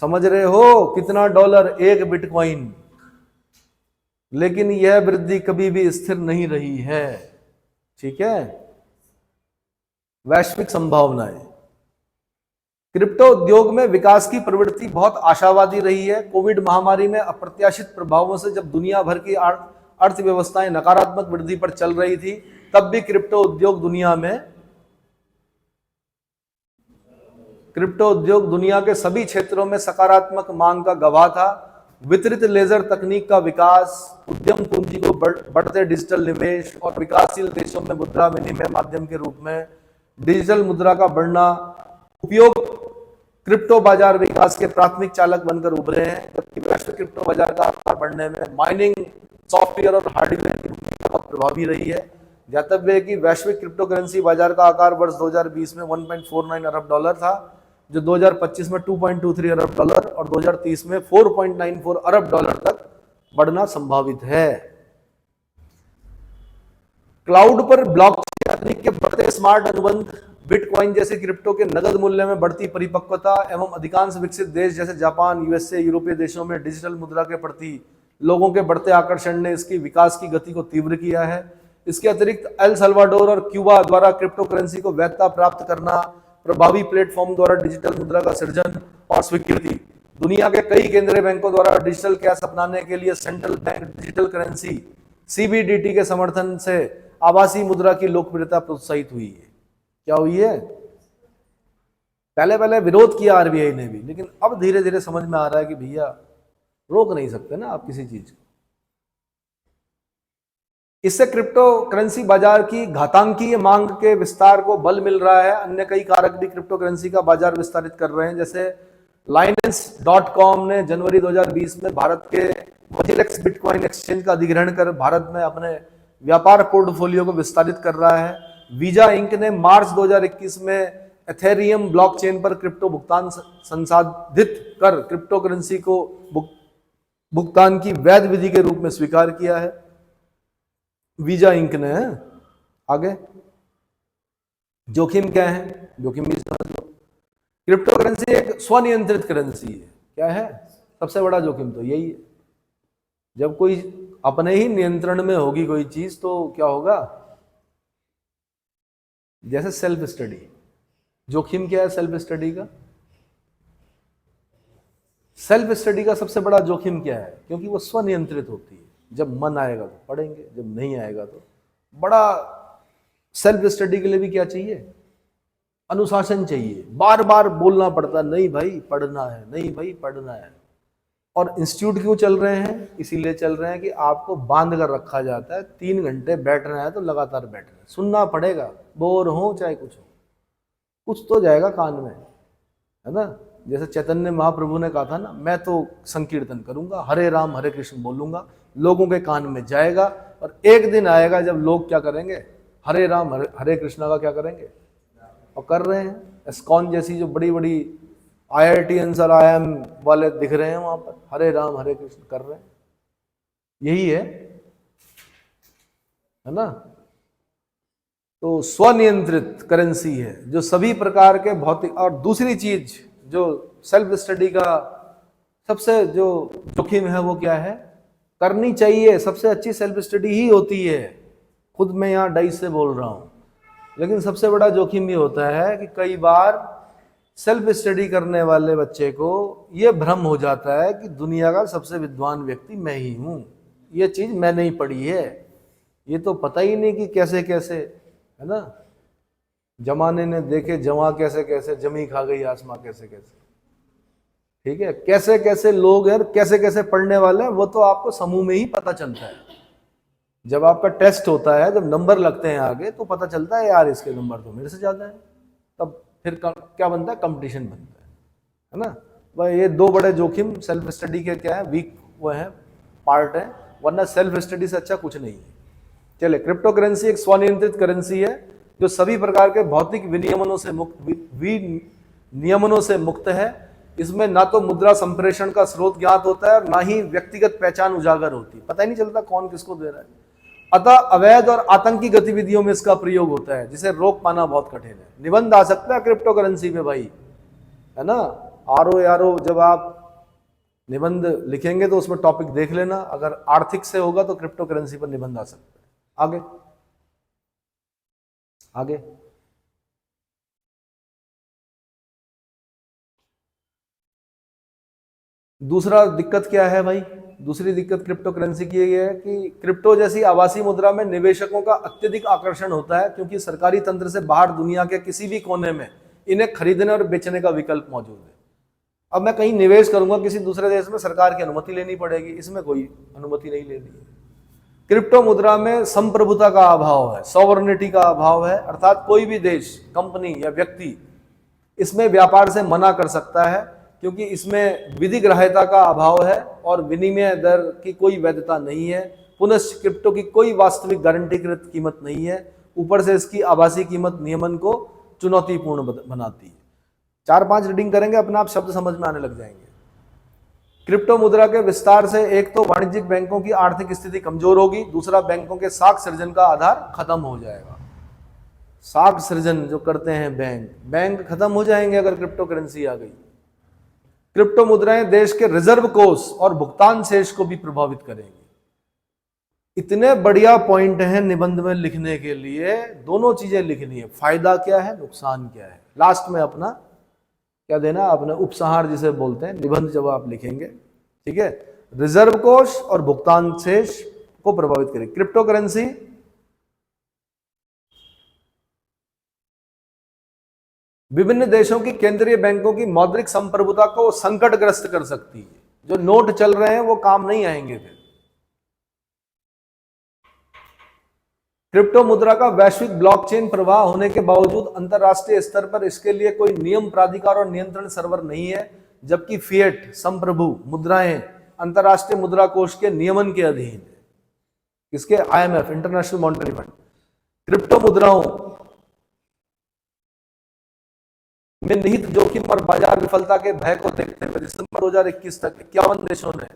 समझ रहे हो कितना डॉलर एक बिटकॉइन। लेकिन यह वृद्धि कभी भी स्थिर नहीं रही है। ठीक है। वैश्विक संभावनाएं। क्रिप्टो उद्योग में विकास की प्रवृत्ति बहुत आशावादी रही है। कोविड महामारी में अप्रत्याशित प्रभावों से जब दुनिया भर की अर्थव्यवस्थाएं नकारात्मक वृद्धि पर चल रही थी, तब भी क्रिप्टो उद्योग दुनिया के सभी क्षेत्रों में सकारात्मक मांग का गवाह था। वितरित लेजर तकनीक का विकास, उद्यम पूंजी को बढ़ते डिजिटल निवेश और विकासशील देशों में मुद्रा विनिमय माध्यम के रूप में डिजिटल मुद्रा का बढ़ना उपयोग क्रिप्टो बाजार विकास के प्राथमिक चालक बनकर उभरे हैं। जबकि वैश्विक क्रिप्टो बाजार का आकार बढ़ने में माइनिंग, सॉफ्टवेयर और हार्डवेयर की भूमिका बहुत प्रभावी रही है। ज्ञातव्य है कि वैश्विक क्रिप्टो करेंसी बाजार का आकार वर्ष 2020 में 1.49 अरब डॉलर था, जो 2025 में 2.23 अरब डॉलर और 2030 में 4.94 अरब डॉलर तक बढ़ना संभावित है। क्लाउड पर ब्लॉकचेन तकनीक के बढ़ते स्मार्ट अनुबंध, बिटकॉइन जैसे क्रिप्टो के नगद मूल्य में बढ़ती परिपक्वता एवं अधिकांश विकसित देश जैसे जापान, यूएसए, यूरोपीय देशों में डिजिटल मुद्रा के प्रति लोगों के बढ़ते आकर्षण ने इसकी विकास की गति को तीव्र किया है। इसके अतिरिक्त एल सल्वाडोर और क्यूबा द्वारा क्रिप्टो करेंसी को वैधता प्राप्त करना, प्रभावी प्लेटफॉर्म द्वारा डिजिटल मुद्रा का सृजन और स्वीकृति, दुनिया के कई केंद्रीय बैंकों द्वारा डिजिटल कैश अपनाने के लिए central bank digital currency CBDT के समर्थन से आभासी मुद्रा की लोकप्रियता प्रोत्साहित हुई है। क्या हुई है? पहले विरोध किया आरबीआई ने भी, लेकिन अब धीरे धीरे समझ में आ रहा है कि भैया रोक नहीं सकते ना आप किसी चीज को। इससे क्रिप्टो करेंसी बाजार की घातांकीय मांग के विस्तार को बल मिल रहा है। अन्य कई कारक भी क्रिप्टो करेंसी का बाजार विस्तारित कर रहे हैं। जैसे Binance.com ने जनवरी 2020 में भारत के वजीरेक्स बिटकॉइन एक्सचेंज का अधिग्रहण कर भारत में अपने व्यापार पोर्टफोलियो को विस्तारित कर रहा है। वीजा इंक ने मार्च 2021 में एथेरियम ब्लॉकचेन पर क्रिप्टो भुगतान संसाधित कर क्रिप्टो करेंसी को भुगतान की वैध विधि के रूप में स्वीकार किया है। वीजा इंक ने। आगे जोखिम क्या है? जोखिम भी समझ लो। क्रिप्टो करेंसी एक स्वनियंत्रित करेंसी है। क्या है सबसे बड़ा जोखिम? तो यही है, जब कोई अपने ही नियंत्रण में होगी कोई चीज तो क्या होगा? जैसे सेल्फ स्टडी। जोखिम क्या है सेल्फ स्टडी का? सेल्फ स्टडी का सबसे बड़ा जोखिम क्या है? क्योंकि वो स्वनियंत्रित होती है। जब मन आएगा तो पढ़ेंगे, जब नहीं आएगा तो बड़ा। सेल्फ स्टडी के लिए भी क्या चाहिए? अनुशासन चाहिए। बार बार बोलना पड़ता है, नहीं भाई पढ़ना है, नहीं भाई पढ़ना है। और इंस्टीट्यूट क्यों चल रहे हैं? इसीलिए चल रहे हैं कि आपको बांध कर रखा जाता है। 3 घंटे बैठना है तो लगातार बैठना है, सुनना पड़ेगा, बोर हो चाहे कुछ हो, कुछ तो जाएगा कान में, है ना। जैसे चैतन्य महाप्रभु ने कहा था ना, मैं तो संकीर्तन करूंगा, हरे राम हरे कृष्ण बोलूंगा, लोगों के कान में जाएगा। और एक दिन आएगा जब लोग क्या करेंगे? हरे राम हरे कृष्णा का क्या करेंगे? और कर रहे हैं। एस्कॉन जैसी जो बड़ी बड़ी IITians और IIM वाले दिख रहे हैं वहां पर, हरे राम हरे कृष्ण कर रहे हैं। यही है ना। तो स्वनियंत्रित करेंसी है जो सभी प्रकार के भौतिक। और दूसरी चीज जो सेल्फ स्टडी का सबसे जो जोखिम है वो क्या है? करनी चाहिए, सबसे अच्छी सेल्फ स्टडी ही होती है। खुद मैं यहाँ डाइस से बोल रहा हूँ। लेकिन सबसे बड़ा जोखिम ये होता है कि कई बार सेल्फ स्टडी करने वाले बच्चे को ये भ्रम हो जाता है कि दुनिया का सबसे विद्वान व्यक्ति मैं ही हूँ, ये चीज मैंने ही पढ़ी है, ये तो पता ही नहीं कि कैसे कैसे, है ना। जमाने ने देखे जमा कैसे कैसे, जमी खा गई आसमां कैसे कैसे। ठीक है, कैसे कैसे लोग हैं, कैसे कैसे पढ़ने वाले हैं, वो तो आपको समूह में ही पता चलता है। जब आपका टेस्ट होता है, जब नंबर लगते हैं आगे, तो पता चलता है यार इसके नंबर तो मेरे से ज्यादा है। तब फिर क्या बनता है? कंपटीशन बनता है ना। भाई ये 2 बड़े जोखिम सेल्फ स्टडी के क्या है? वीक वो है, पार्ट है, वरना सेल्फ स्टडी से अच्छा कुछ नहीं है। चलिए, क्रिप्टो करेंसी एक स्वनियंत्रित करेंसी है जो सभी प्रकार के भौतिक विनियमनों से मुक्त है। इसमें ना तो मुद्रा संप्रेषण का स्रोत ज्ञात होता है और ना ही व्यक्तिगत पहचान उजागर होती है, पता ही नहीं चलता कौन किसको दे रहा है। अतः अवैध और आतंकी गतिविधियों में इसका प्रयोग होता है, जिसे रोक पाना बहुत कठिन है। निबंध आ सकता है क्रिप्टो करेंसी में भाई, है ना। आरओ यारो जब आप निबंध लिखेंगे तो उसमें टॉपिक देख लेना, अगर आर्थिक से होगा तो क्रिप्टो करेंसी पर निबंध आ सकता है। आगे आगे दूसरा दिक्कत क्या है भाई, दूसरी दिक्कत क्रिप्टो करेंसी की ये है कि क्रिप्टो जैसी आभासी मुद्रा में निवेशकों का अत्यधिक आकर्षण होता है, क्योंकि सरकारी तंत्र से बाहर दुनिया के किसी भी कोने में इन्हें खरीदने और बेचने का विकल्प मौजूद है। अब मैं कहीं निवेश करूंगा किसी दूसरे देश में, सरकार की अनुमति लेनी पड़ेगी, इसमें कोई अनुमति नहीं लेनी है। क्रिप्टो मुद्रा में संप्रभुता का अभाव है, सॉवरेनिटी का अभाव है, अर्थात कोई भी देश, कंपनी या व्यक्ति इसमें व्यापार से मना कर सकता है, क्योंकि इसमें विधि ग्राह्यता का अभाव है और विनिमय दर की कोई वैधता नहीं है। पुनश्च क्रिप्टो की कोई वास्तविक गारंटीकृत कीमत नहीं है। ऊपर से इसकी आभासी कीमत नियमन को चुनौतीपूर्ण बनाती है। 4-5 रीडिंग करेंगे, अपने आप शब्द समझ में आने लग जाएंगे। क्रिप्टो मुद्रा के विस्तार से एक तो वाणिज्यिक बैंकों की आर्थिक स्थिति कमजोर होगी, दूसरा बैंकों के साख सृजन का आधार खत्म हो जाएगा। साख सृजन जो करते हैं बैंक खत्म हो जाएंगे अगर क्रिप्टो करेंसी आ गई। क्रिप्टो मुद्राएं देश के रिजर्व कोष और भुगतान शेष को भी प्रभावित करेंगी। इतने बढ़िया पॉइंट हैं निबंध में लिखने के लिए, दोनों चीजें लिखनी है, फायदा क्या है, नुकसान क्या है। लास्ट में अपना क्या देना, अपने उपसंहार जिसे बोलते हैं, निबंध जब आप लिखेंगे, ठीक है। रिजर्व कोष और भुगतान शेष को प्रभावित करेगी क्रिप्टो करेंसी। विभिन्न देशों की केंद्रीय बैंकों की मौद्रिक संप्रभुता को संकटग्रस्त कर सकती है। जो नोट चल रहे हैं वो काम नहीं आएंगे फिर। क्रिप्टो मुद्रा का वैश्विक ब्लॉकचेन प्रवाह होने के बावजूद अंतरराष्ट्रीय स्तर पर इसके लिए कोई नियम, प्राधिकार और नियंत्रण सर्वर नहीं है, जबकि फिएट संप्रभु मुद्राएं अंतरराष्ट्रीय मुद्रा कोष के नियमन के अधीन है। किसके? IMF, international monetary fund. Crypto मुद्राओं में निहित जोखिम और बाजार विफलता के भय को देखते हुए दिसंबर 2021 तक 51 देशों ने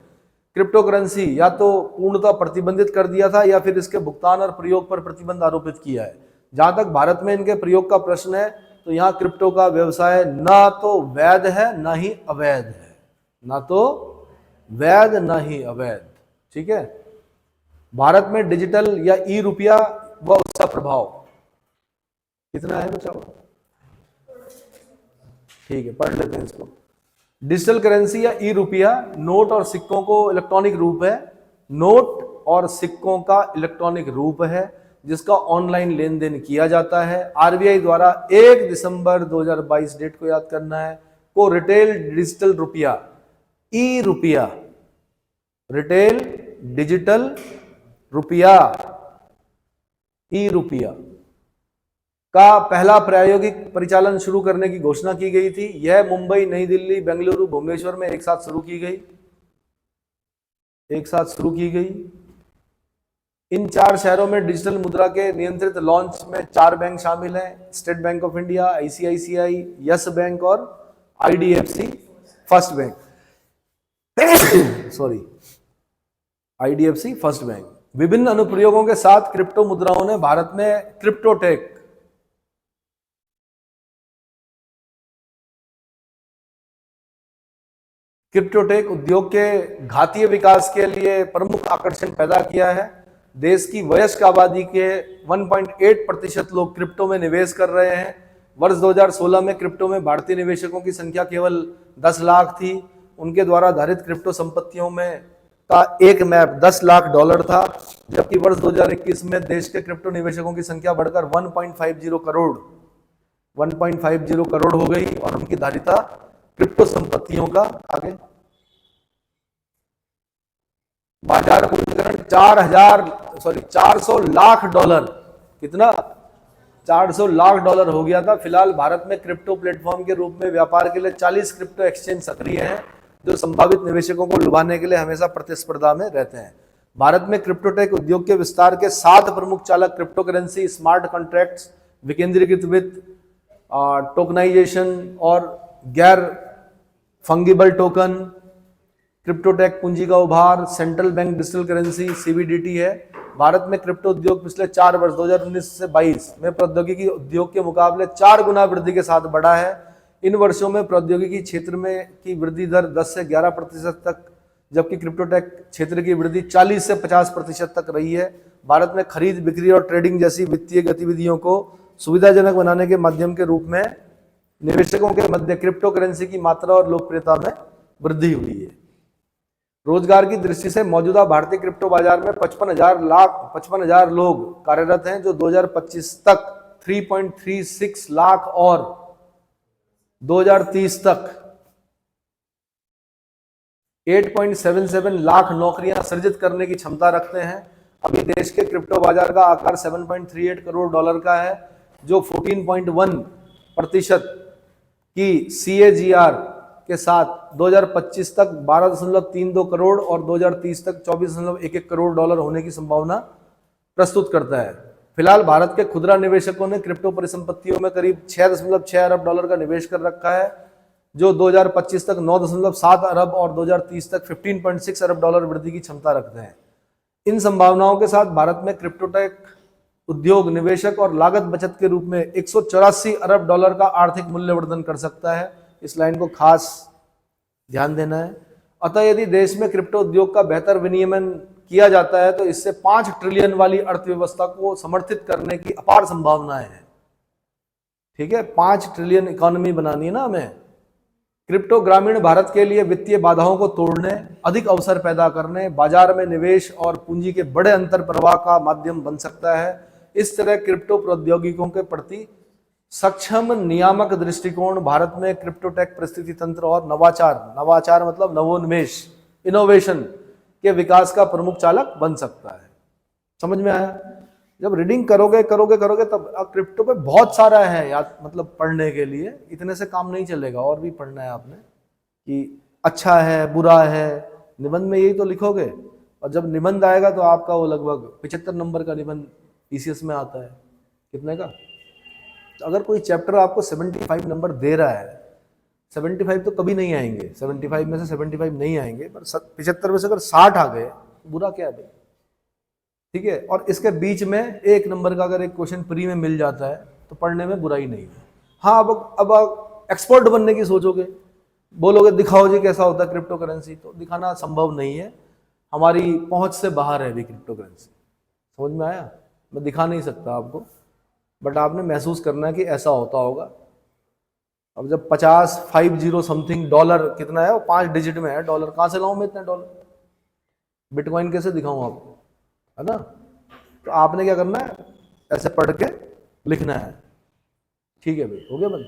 क्रिप्टो करेंसी या तो पूर्णतः प्रतिबंधित कर दिया था या फिर इसके भुगतान और प्रयोग पर प्रतिबंध आरोपित किया है। जहां तक भारत में इनके प्रयोग का प्रश्न है तो यहां क्रिप्टो का व्यवसाय ना तो वैध है ना ही अवैध है, ना तो वैध ना ही अवैध, ठीक है। भारत में डिजिटल या ई रुपया व उसका प्रभाव कितना है बचाओ, ठीक है, पढ़ लेते हैं इसको। डिजिटल करेंसी या ई रुपया नोट और सिक्कों को इलेक्ट्रॉनिक रूप है, नोट और सिक्कों का इलेक्ट्रॉनिक रूप है जिसका ऑनलाइन लेन देन किया जाता है। आरबीआई द्वारा 1 दिसंबर 2022 डेट को याद करना है को रिटेल डिजिटल रुपया, ई रुपया, रिटेल डिजिटल रुपया, ई रुपया का पहला प्रायोगिक परिचालन शुरू करने की घोषणा की गई थी। यह मुंबई, नई दिल्ली, बेंगलुरु, भुवनेश्वर में एक साथ शुरू की गई। इन 4 शहरों में डिजिटल मुद्रा के नियंत्रित लॉन्च में 4 बैंक शामिल हैं, State Bank of India, ICICI, Yes Bank और IDFC First Bank IDFC First Bank. विभिन्न अनुप्रयोगों के साथ क्रिप्टो मुद्राओं ने भारत में क्रिप्टोटेक उद्योग के घातीय विकास के लिए प्रमुख आकर्षण पैदा किया है। देश की वयस्क आबादी के 1.8% लोग क्रिप्टो में निवेश कर रहे हैं। वर्ष 2016 में क्रिप्टो में भारतीय निवेशकों की संख्या केवल 10 लाख थी। उनके द्वारा धारित क्रिप्टो संपत्तियों में का एक मैप $10 लाख था, जबकि वर्ष 2021 में देश के क्रिप्टो निवेशकों की संख्या बढ़कर 1.50 करोड़ हो गई और उनकी धारिता क्रिप्टो संपत्तियों का आगे बाजार पूंजीकरण $400 लाख, कितना? $400 लाख हो गया था। फिलहाल भारत में क्रिप्टो प्लेटफॉर्म के रूप में व्यापार के लिए 40 क्रिप्टो एक्सचेंज सक्रिय हैं, जो संभावित निवेशकों को लुभाने के लिए हमेशा प्रतिस्पर्धा में रहते हैं। भारत में क्रिप्टोटेक उद्योग के विस्तार के 7 प्रमुख चालक क्रिप्टो करेंसी, स्मार्ट कॉन्ट्रैक्ट्स, विकेंद्रीकृत वित्त, टोकनाइजेशन और गैर फंगिबल टोकन, क्रिप्टोटेक पूंजी का उभार, central bank digital currency CBDT है। भारत में क्रिप्टो उद्योग पिछले 4 वर्ष 2019 से 22 में प्रौद्योगिकी उद्योग के मुकाबले 4 गुना वृद्धि के साथ बढ़ा है। इन वर्षों में प्रौद्योगिकी क्षेत्र में की वृद्धि दर 10 से 11% तक, जबकि क्रिप्टोटेक क्षेत्र की वृद्धि 40 से 50% तक रही है। भारत में खरीद बिक्री और ट्रेडिंग जैसी वित्तीय गतिविधियों को सुविधाजनक बनाने के माध्यम के रूप में निवेशकों के मध्य क्रिप्टो करेंसी की मात्रा और लोकप्रियता में वृद्धि हुई है। रोजगार की दृष्टि से मौजूदा भारतीय क्रिप्टो बाजार में 55,000 लोग कार्यरत हैं, जो 2025 तक 3.36 लाख और 2030 तक 8.77 लाख नौकरियां सृजित करने की क्षमता रखते हैं। अभी देश के क्रिप्टो बाजार का आकार 7.38 करोड़ डॉलर का है, जो 14.1% की CAGR के साथ 2025 तक 12.32 करोड़ और 2030 तक 24.11 करोड़ डॉलर होने की संभावना प्रस्तुत करता है। फिलहाल भारत के खुदरा निवेशकों ने क्रिप्टो परिसंपत्तियों में करीब 6.6 अरब डॉलर का निवेश कर रखा है, जो 2025 तक 9.7 अरब और 2030 तक 15.6 अरब डॉलर वृद्धि की क्षमता रखते हैं। इन संभावनाओं के साथ भारत में क्रिप्टोटेक उद्योग निवेशक और लागत बचत के रूप में 184 अरब डॉलर का आर्थिक मूल्यवर्धन कर सकता है। इस लाइन को खास ध्यान देना है। अतः यदि देश में क्रिप्टो उद्योग का बेहतर विनियमन किया जाता है तो इससे 5 ट्रिलियन वाली अर्थव्यवस्था को समर्थित करने की अपार संभावनाएं हैं। ठीक है, 5 ट्रिलियन इकोनॉमी बनानी है ना हमें। क्रिप्टो ग्रामीण भारत के लिए वित्तीय बाधाओं को तोड़ने, अधिक अवसर पैदा करने, बाजार में निवेश और पूंजी के बड़े अंतर प्रवाह का माध्यम बन सकता है। इस तरह क्रिप्टो प्रौद्योगिकियों के प्रति सक्षम नियामक दृष्टिकोण भारत में क्रिप्टोटेक परिस्थिति तंत्र और नवाचार मतलब नवोन्मेष, इनोवेशन के विकास का प्रमुख चालक बन सकता है। समझ में आया? जब रीडिंग करोगे तब क्रिप्टो पे बहुत सारा है याद, मतलब पढ़ने के लिए इतने से काम नहीं चलेगा, और भी पढ़ना है आपने कि अच्छा है बुरा है। निबंध में यही तो लिखोगे, और जब निबंध आएगा तो आपका वो लगभग 75 नंबर का निबंध PCS में आता है। कितने का? तो अगर कोई चैप्टर आपको 75 नंबर दे रहा है, 75 तो कभी नहीं आएंगे, 75 में से 75 नहीं आएंगे, पर 75 में से अगर 60 आ गए बुरा क्या है भाई? ठीक है, और इसके बीच में 1 नंबर का अगर एक क्वेश्चन प्री में मिल जाता है तो पढ़ने में बुराई नहीं है। हाँ, अब आप एक्सपर्ट बनने की सोचोगे, बोलोगे दिखाओ जी कैसा होता है क्रिप्टो करेंसी, तो दिखाना संभव नहीं है, हमारी पहुंच से बाहर है अभी क्रिप्टो करेंसी। समझ में आया? मैं दिखा नहीं सकता आपको, बट आपने महसूस करना है कि ऐसा होता होगा। अब जब 50 समथिंग डॉलर, कितना है वो 5 डिजिट में है डॉलर, कहाँ से लाऊं मैं इतने डॉलर? बिटकॉइन कैसे दिखाऊं आपको, है ना? तो आपने क्या करना है, ऐसे पढ़ के लिखना है। ठीक है भाई, हो गया बंद।